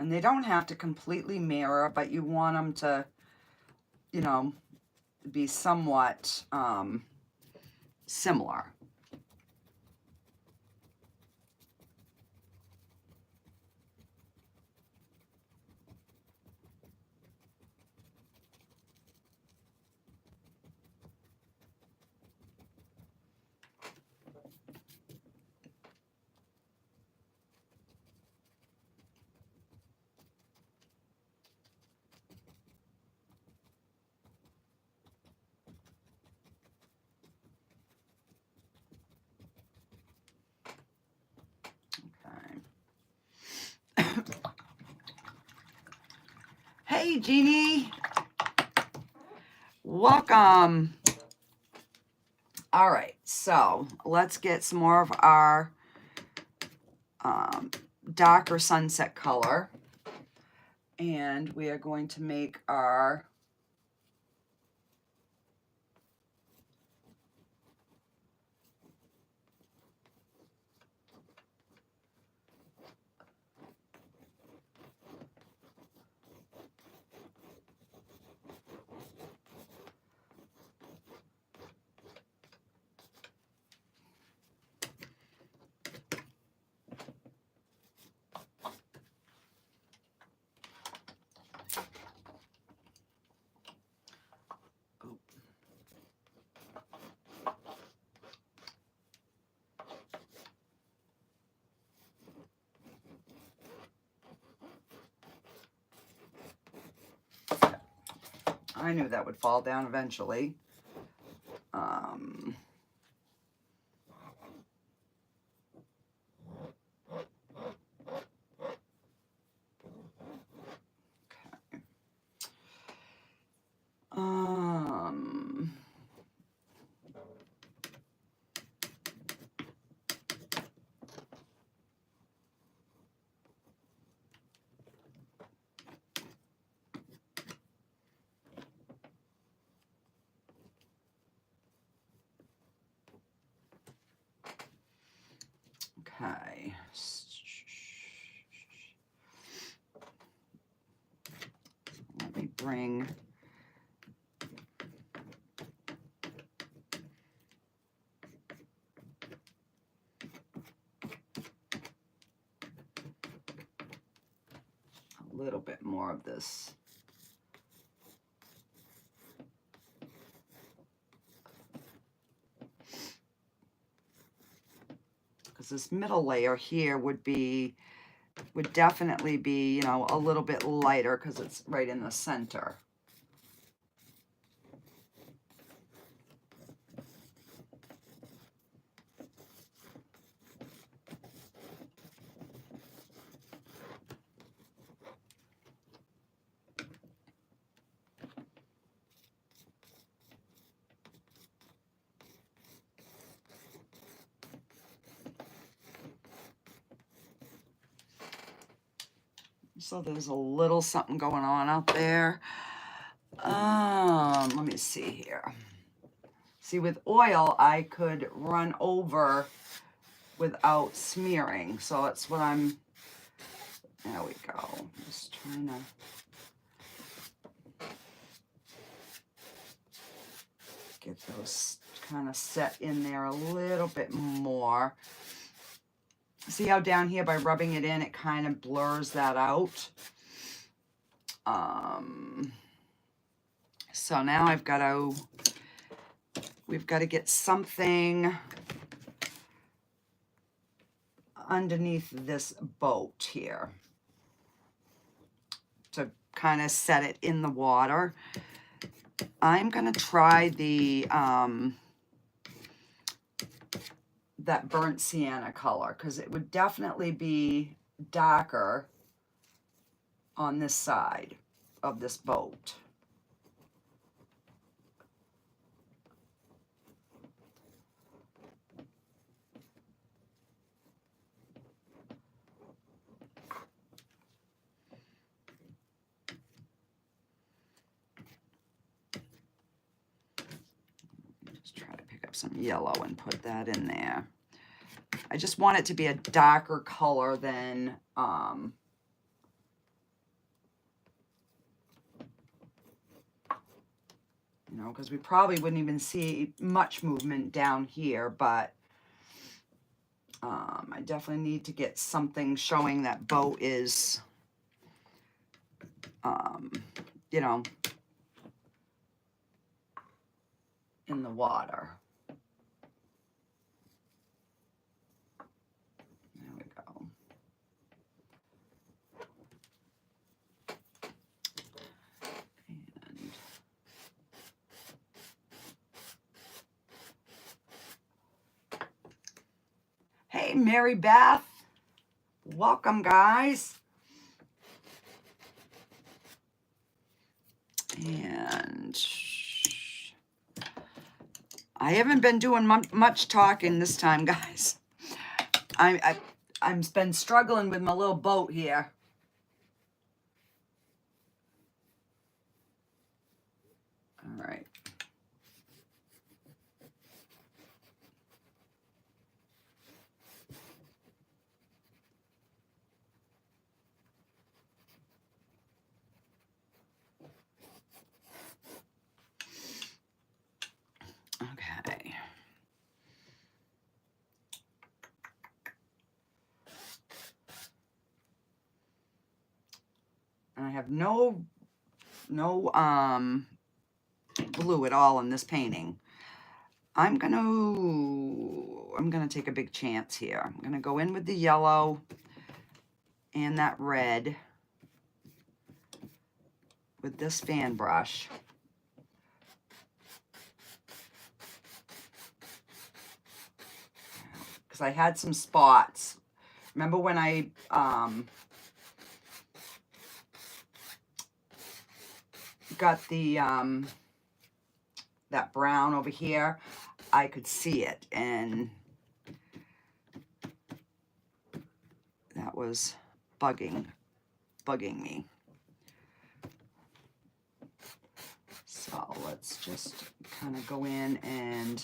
they don't have to completely mirror, but you want them to, you know, be somewhat similar. Hey, Jeannie. Welcome. All right, so let's get some more of our darker sunset color. And we are going to make our I knew that would fall down eventually. Okay. Let me bring little bit more of this. Because this middle layer here would definitely be, you know, a little bit lighter because it's right in the center. So there's a little something going on out there. Let me see here. See, with oil, I could run over without smearing. So that's what I'm, there we go. Just trying to get those kind of set in there a little bit more. See how down here by rubbing it in, it kind of blurs that out. So now we've got to get something underneath this boat here to kind of set it in the water. I'm going to try the that burnt sienna color because it would definitely be darker on this side of this boat. Just try to pick up some yellow and put that in there. I just want it to be a darker color than you know, because we probably wouldn't even see much movement down here, but I definitely need to get something showing that boat is, you know, in the water. There we go. And hey, Mary Beth. Welcome, guys. And I haven't been doing much talking this time, guys. I've been struggling with my little boat here. All right. Okay. And I have no blue at all in this painting. I'm gonna take a big chance here. I'm gonna go in with the yellow and that red with this fan brush. Because I had some spots. Remember when I got the that brown over here? I could see it, and that was bugging me. So let's just kind of go in and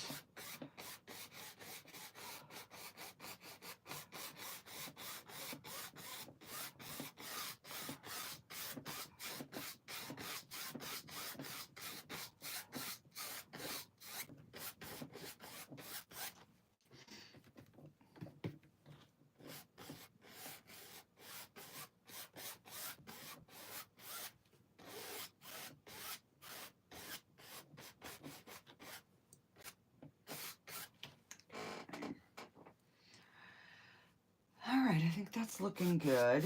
right, I think that's looking good.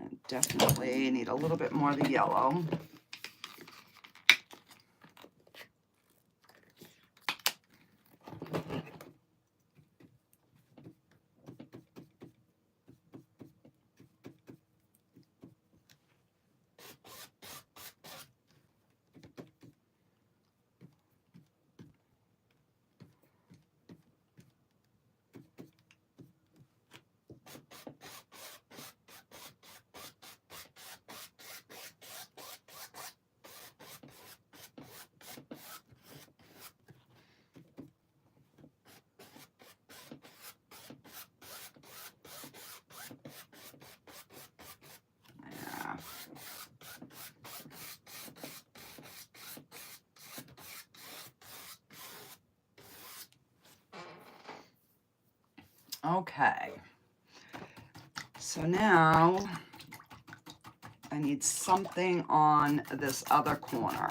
And definitely need a little bit more of the yellow. Okay, so now I need something on this other corner.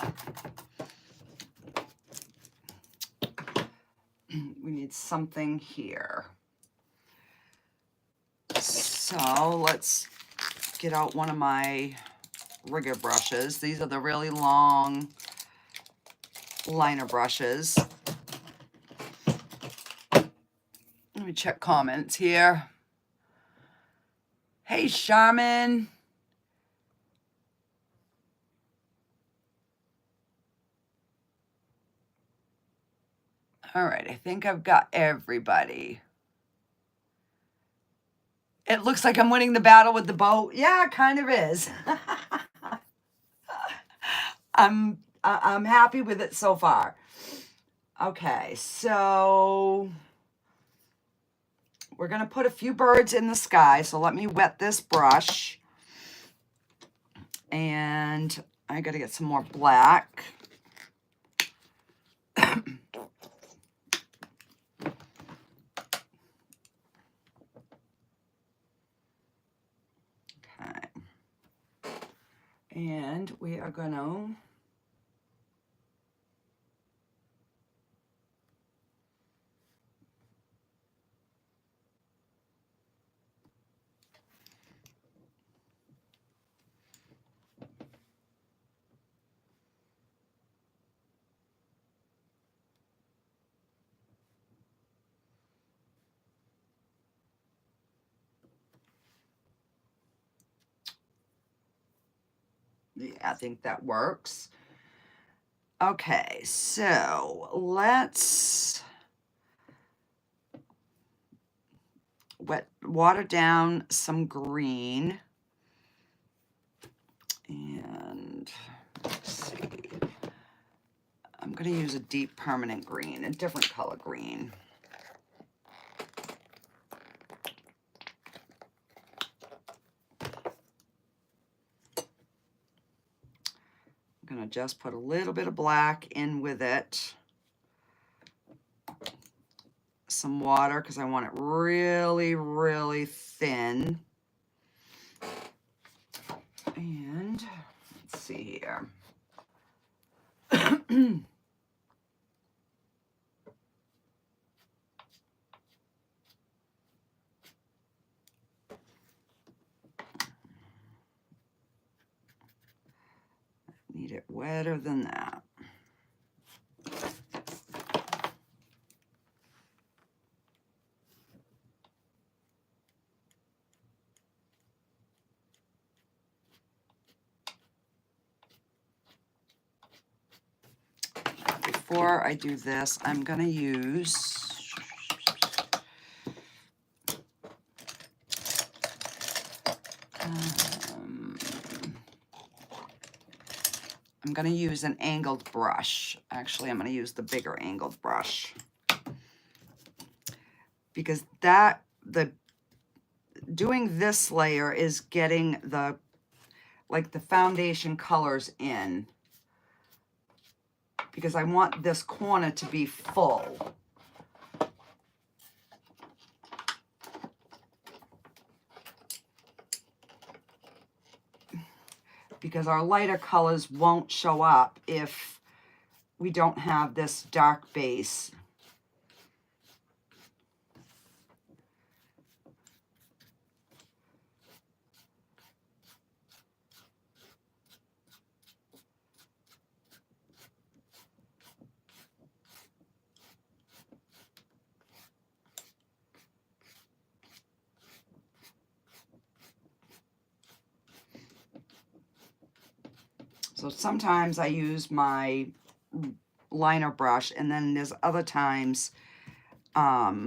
We need something here. So let's get out one of my rigger brushes. These are the really long liner brushes. Let me check comments here. Hey, Charmin. All right, I think I've got everybody. It looks like I'm winning the battle with the boat. Yeah, it kind of is. I'm happy with it so far. Okay, so we're gonna put a few birds in the sky. So let me wet this brush. And I gotta get some more black. Okay. And we are gonna yeah, I think that works. Okay, so let's water down some green. And let's see. I'm going to use a deep permanent green, a different color green. I'm going to just put a little bit of black in with it. Some water because I want it really, really thin. And let's see here. Need it wetter than that. Before I do this, I'm going to use an angled brush. Actually, I'm going to use the bigger angled brush because doing this layer is getting the foundation colors in, because I want this corner to be full. Because our lighter colors won't show up if we don't have this dark base. So sometimes I use my liner brush, and then there's other times I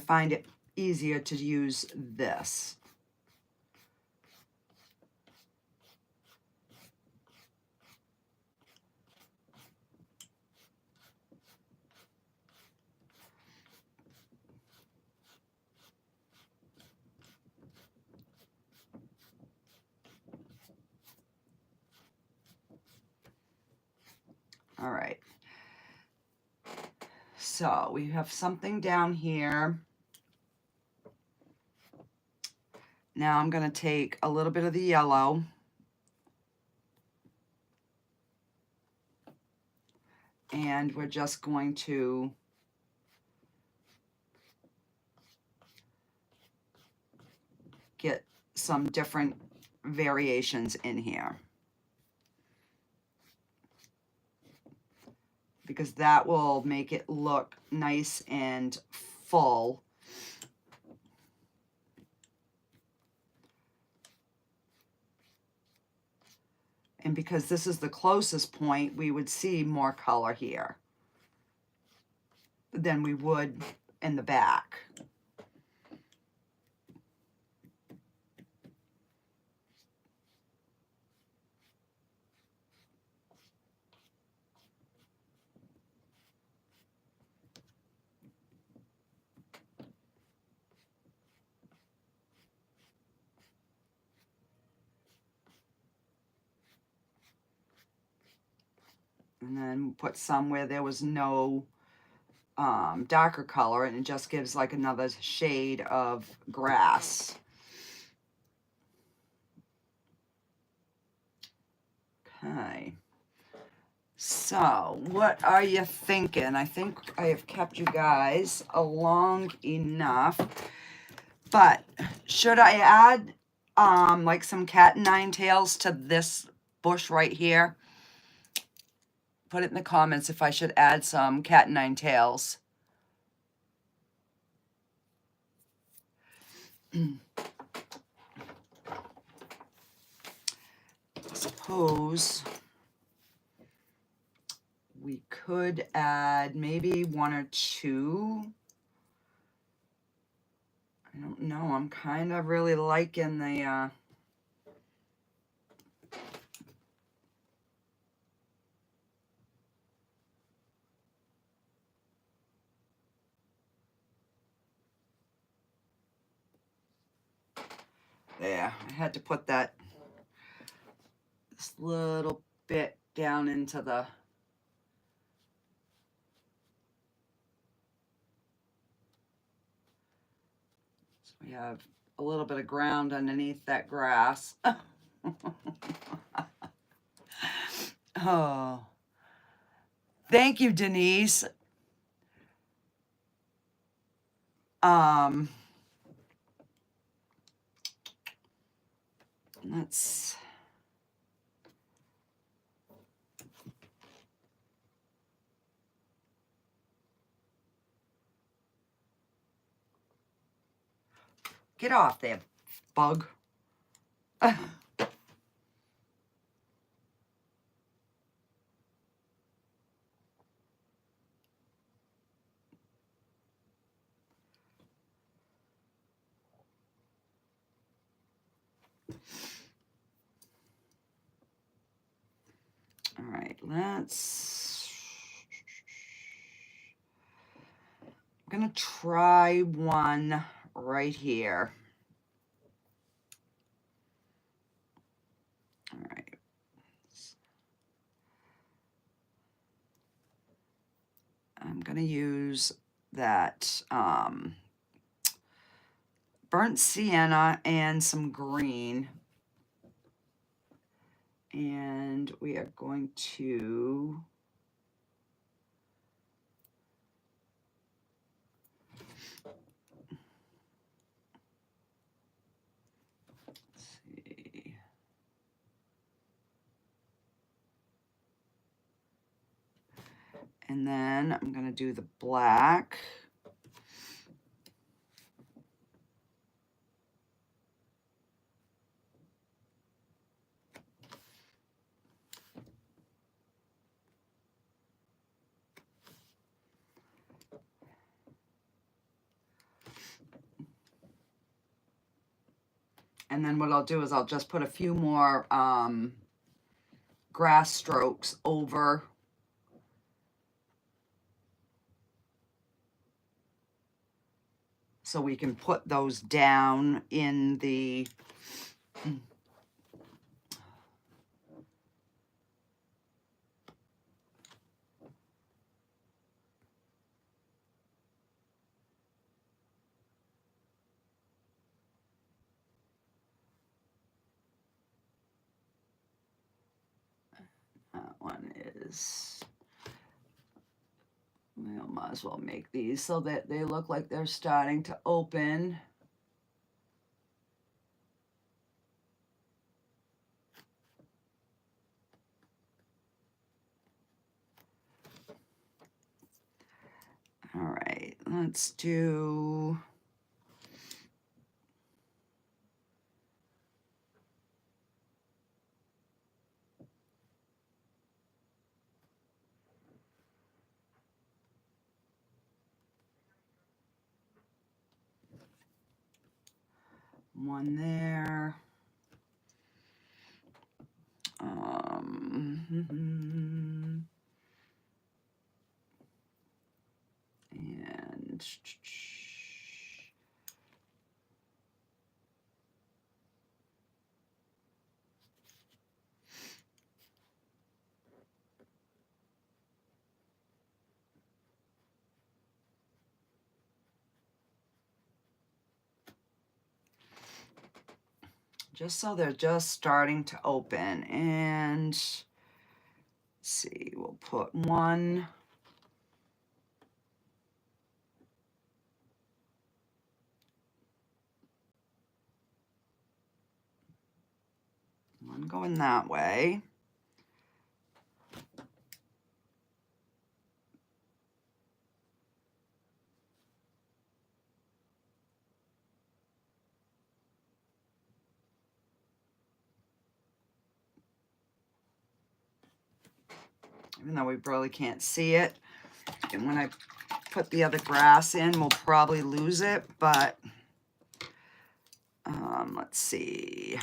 find it easier to use this. All right. So we have something down here. Now I'm going to take a little bit of the yellow and we're just going to get some different variations in here, because that will make it look nice and full. And because this is the closest point, we would see more color here than we would in the back. And then put some where there was no darker color, and it just gives like another shade of grass. Okay. So, what are you thinking? I think I have kept you guys along enough. But should I add like some cat and nine tails to this bush right here? Put it in the comments if I should add some cat and nine tails. I suppose we could add maybe one or two. I don't know. I'm kind of really liking the there. I had to put that this little bit down into the we have a little bit of ground underneath that grass. Oh, thank you, Denise. Let's get off there, bug. All right, let's, I'm gonna try one right here. All right. I'm gonna use that burnt sienna and some green. And we are going to see. And then I'm going to do the black. And then what I'll do is I'll just put a few more grass strokes over so we can put those down in the that one is, well, might as well make these so that they look like they're starting to open. All right, let's do one there. And just so they're just starting to open. And let's see, we'll put one. One going that way. Even though we probably can't see it. And when I put the other grass in, we'll probably lose it, but let's see.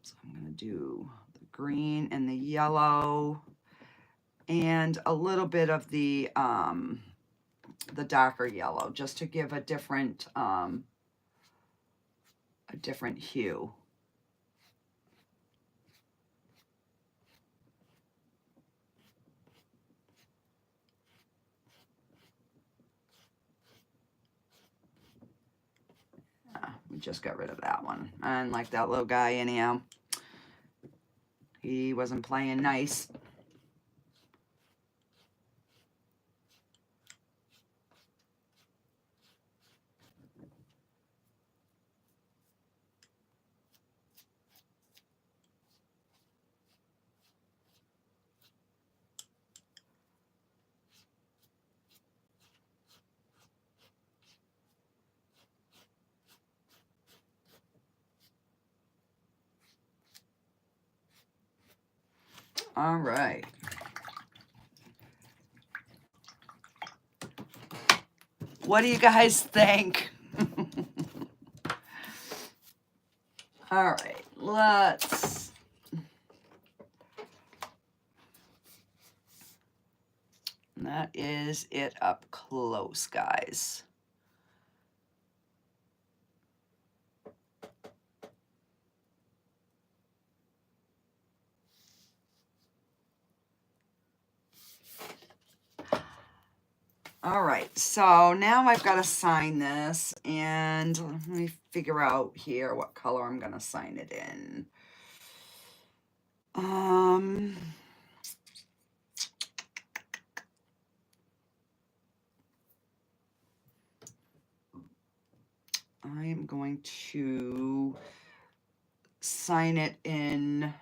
So I'm going to do the green and the yellow and a little bit of the darker yellow, just to give a different hue. We just got rid of that one. I didn't like that little guy anyhow. He wasn't playing nice. All right. What do you guys think? All right, let's. That is it up close, guys. All right, so now I've got to sign this, and let me figure out here what color I'm going to sign it in. I am going to sign it in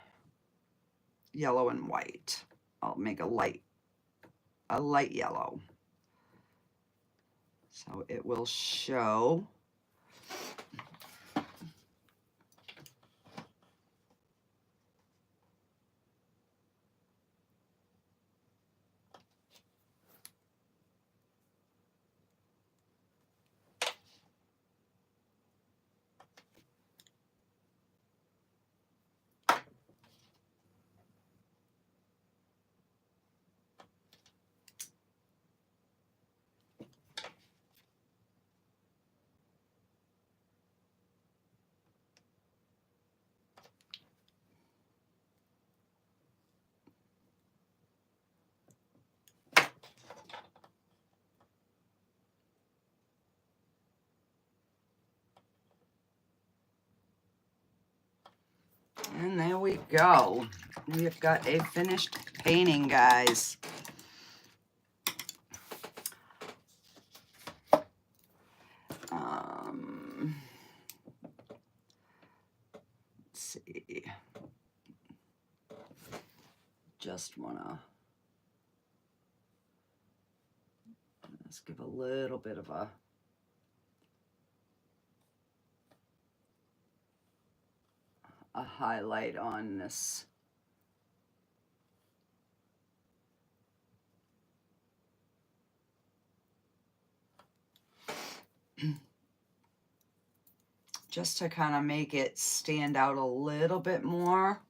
yellow and white. I'll make a light yellow. So it will show. And there we go. We've got a finished painting, guys. Let's see. Just wanna let's give a little bit of a highlight on this. Just to kind of make it stand out a little bit more.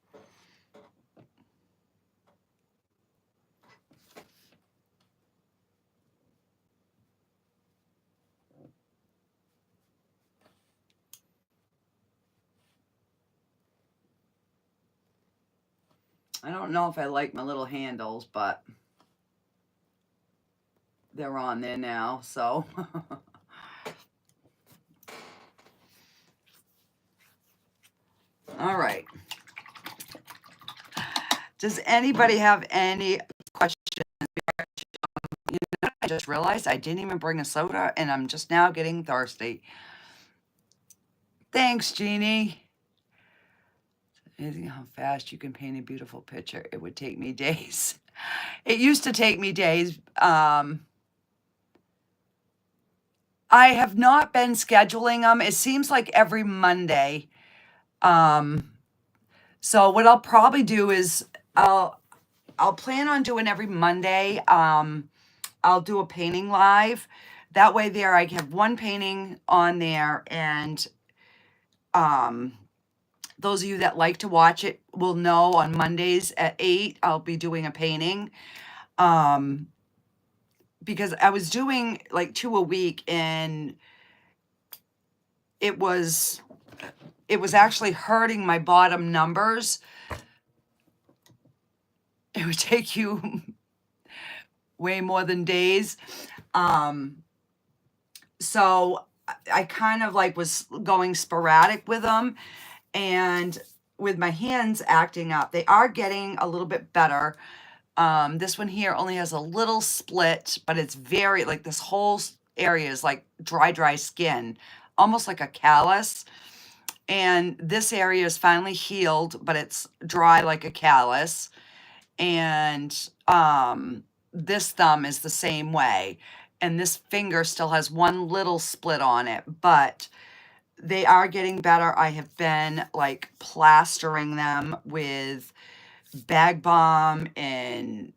I don't know if I like my little handles, but they're on there now, so. All right. Does anybody have any questions? You know, I just realized I didn't even bring a soda, and I'm just now getting thirsty. Thanks, Jeannie. Amazing how fast you can paint a beautiful picture. It would take me days. It used to take me days. I have not been scheduling them. It seems like every Monday. So what I'll probably do is I'll plan on doing every Monday. I'll do a painting live. That way there I have one painting on there, and those of you that like to watch it will know on Mondays at 8 I'll be doing a painting. Because I was doing like 2 a week, and it was actually hurting my bottom numbers. It would take you way more than days. So I kind of like was going sporadic with them, and with my hands acting up, they are getting a little bit better. This one here only has a little split, but it's very, like, this whole area is like dry skin, almost like a callus. And this area is finally healed, but it's dry like a callus. And this thumb is the same way. And this finger still has one little split on it, but they are getting better. I have been like plastering them with Bag Balm and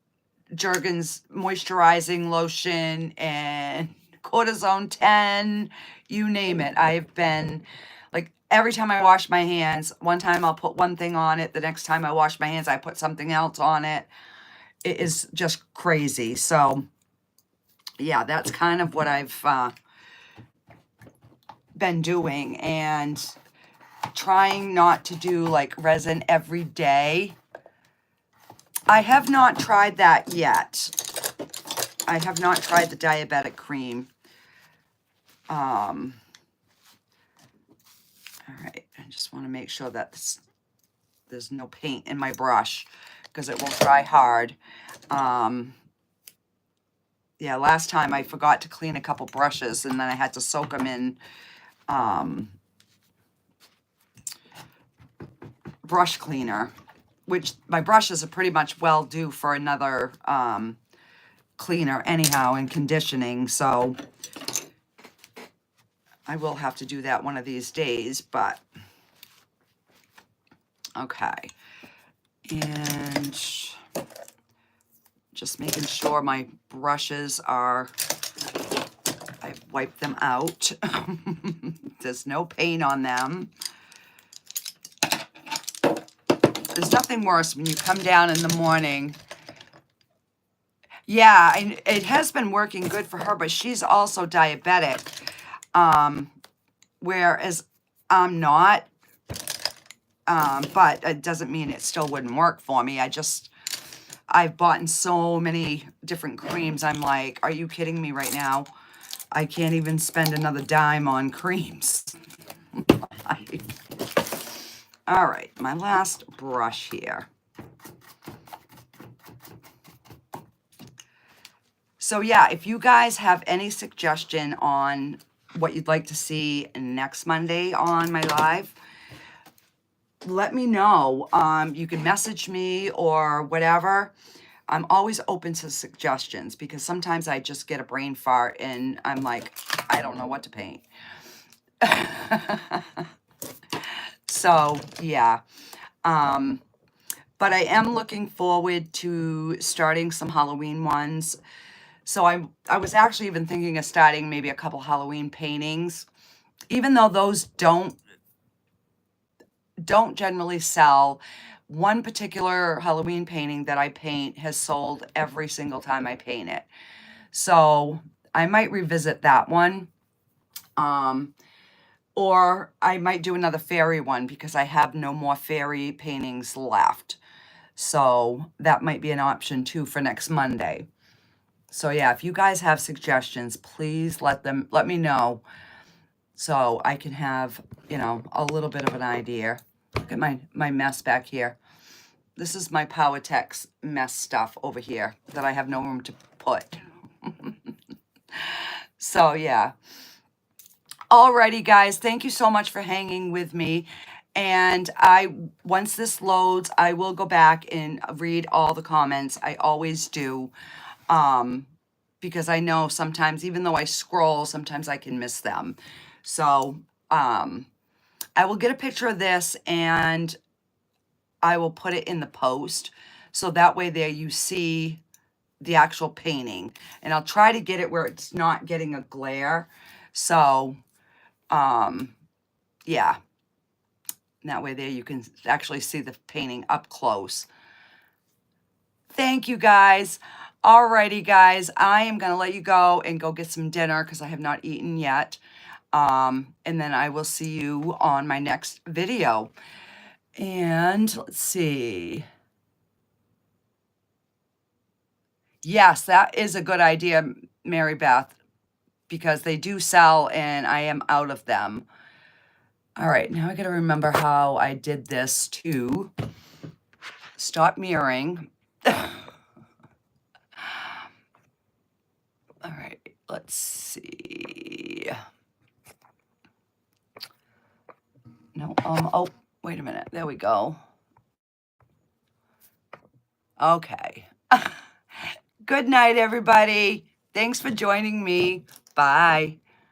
Jergens moisturizing lotion and cortisone 10, you name it. I've been like, every time I wash my hands, one time I'll put one thing on it, the next time I wash my hands I put something else on it. It is just crazy. So yeah, that's kind of what I've been doing, and trying not to do like resin every day. I have not tried that yet. I have not tried the diabetic cream. All right, I just want to make sure that there's no paint in my brush, because it will dry hard. Yeah, last time I forgot to clean a couple brushes, and then I had to soak them in brush cleaner, which my brushes are pretty much well due for another cleaner anyhow, and conditioning. So I will have to do that one of these days, but okay. And just making sure my brushes are, I've wiped them out. There's no paint on them. There's nothing worse when you come down in the morning. Yeah, it has been working good for her, but she's also diabetic. Whereas I'm not. But it doesn't mean it still wouldn't work for me. I've bought in so many different creams. I'm like, are you kidding me right now? I can't even spend another dime on creams. All right, my last brush here. So yeah, if you guys have any suggestion on what you'd like to see next Monday on my live, let me know. You can message me or whatever. I'm always open to suggestions because sometimes I just get a brain fart and I'm like, I don't know what to paint. So yeah. But I am looking forward to starting some Halloween ones. So I was actually even thinking of starting maybe a couple Halloween paintings, even though those don't generally sell. One particular Halloween painting that I paint has sold every single time I paint it. So I might revisit that one. Or I might do another fairy one because I have no more fairy paintings left. So that might be an option too for next Monday. So yeah, if you guys have suggestions, please let me know so I can have, you know, a little bit of an idea. Look at my mess back here. This is my PowerTex mess stuff over here that I have no room to put. So yeah. Alrighty, guys, thank you so much for hanging with me. And once this loads, I will go back and read all the comments. I always do. Because I know sometimes, even though I scroll, sometimes I can miss them. So I will get a picture of this and I will put it in the post. So that way there you see the actual painting. And I'll try to get it where it's not getting a glare. So, yeah. And that way there you can actually see the painting up close. Thank you, guys. Alrighty, guys. I am going to let you go and go get some dinner because I have not eaten yet. And then I will see you on my next video. And let's see. Yes, that is a good idea, Mary Beth, because they do sell and I am out of them. All right, now I got to remember how I did this to stop mirroring. All right, let's see. No, oh, wait a minute. There we go. Okay. Good night, everybody. Thanks for joining me. Bye.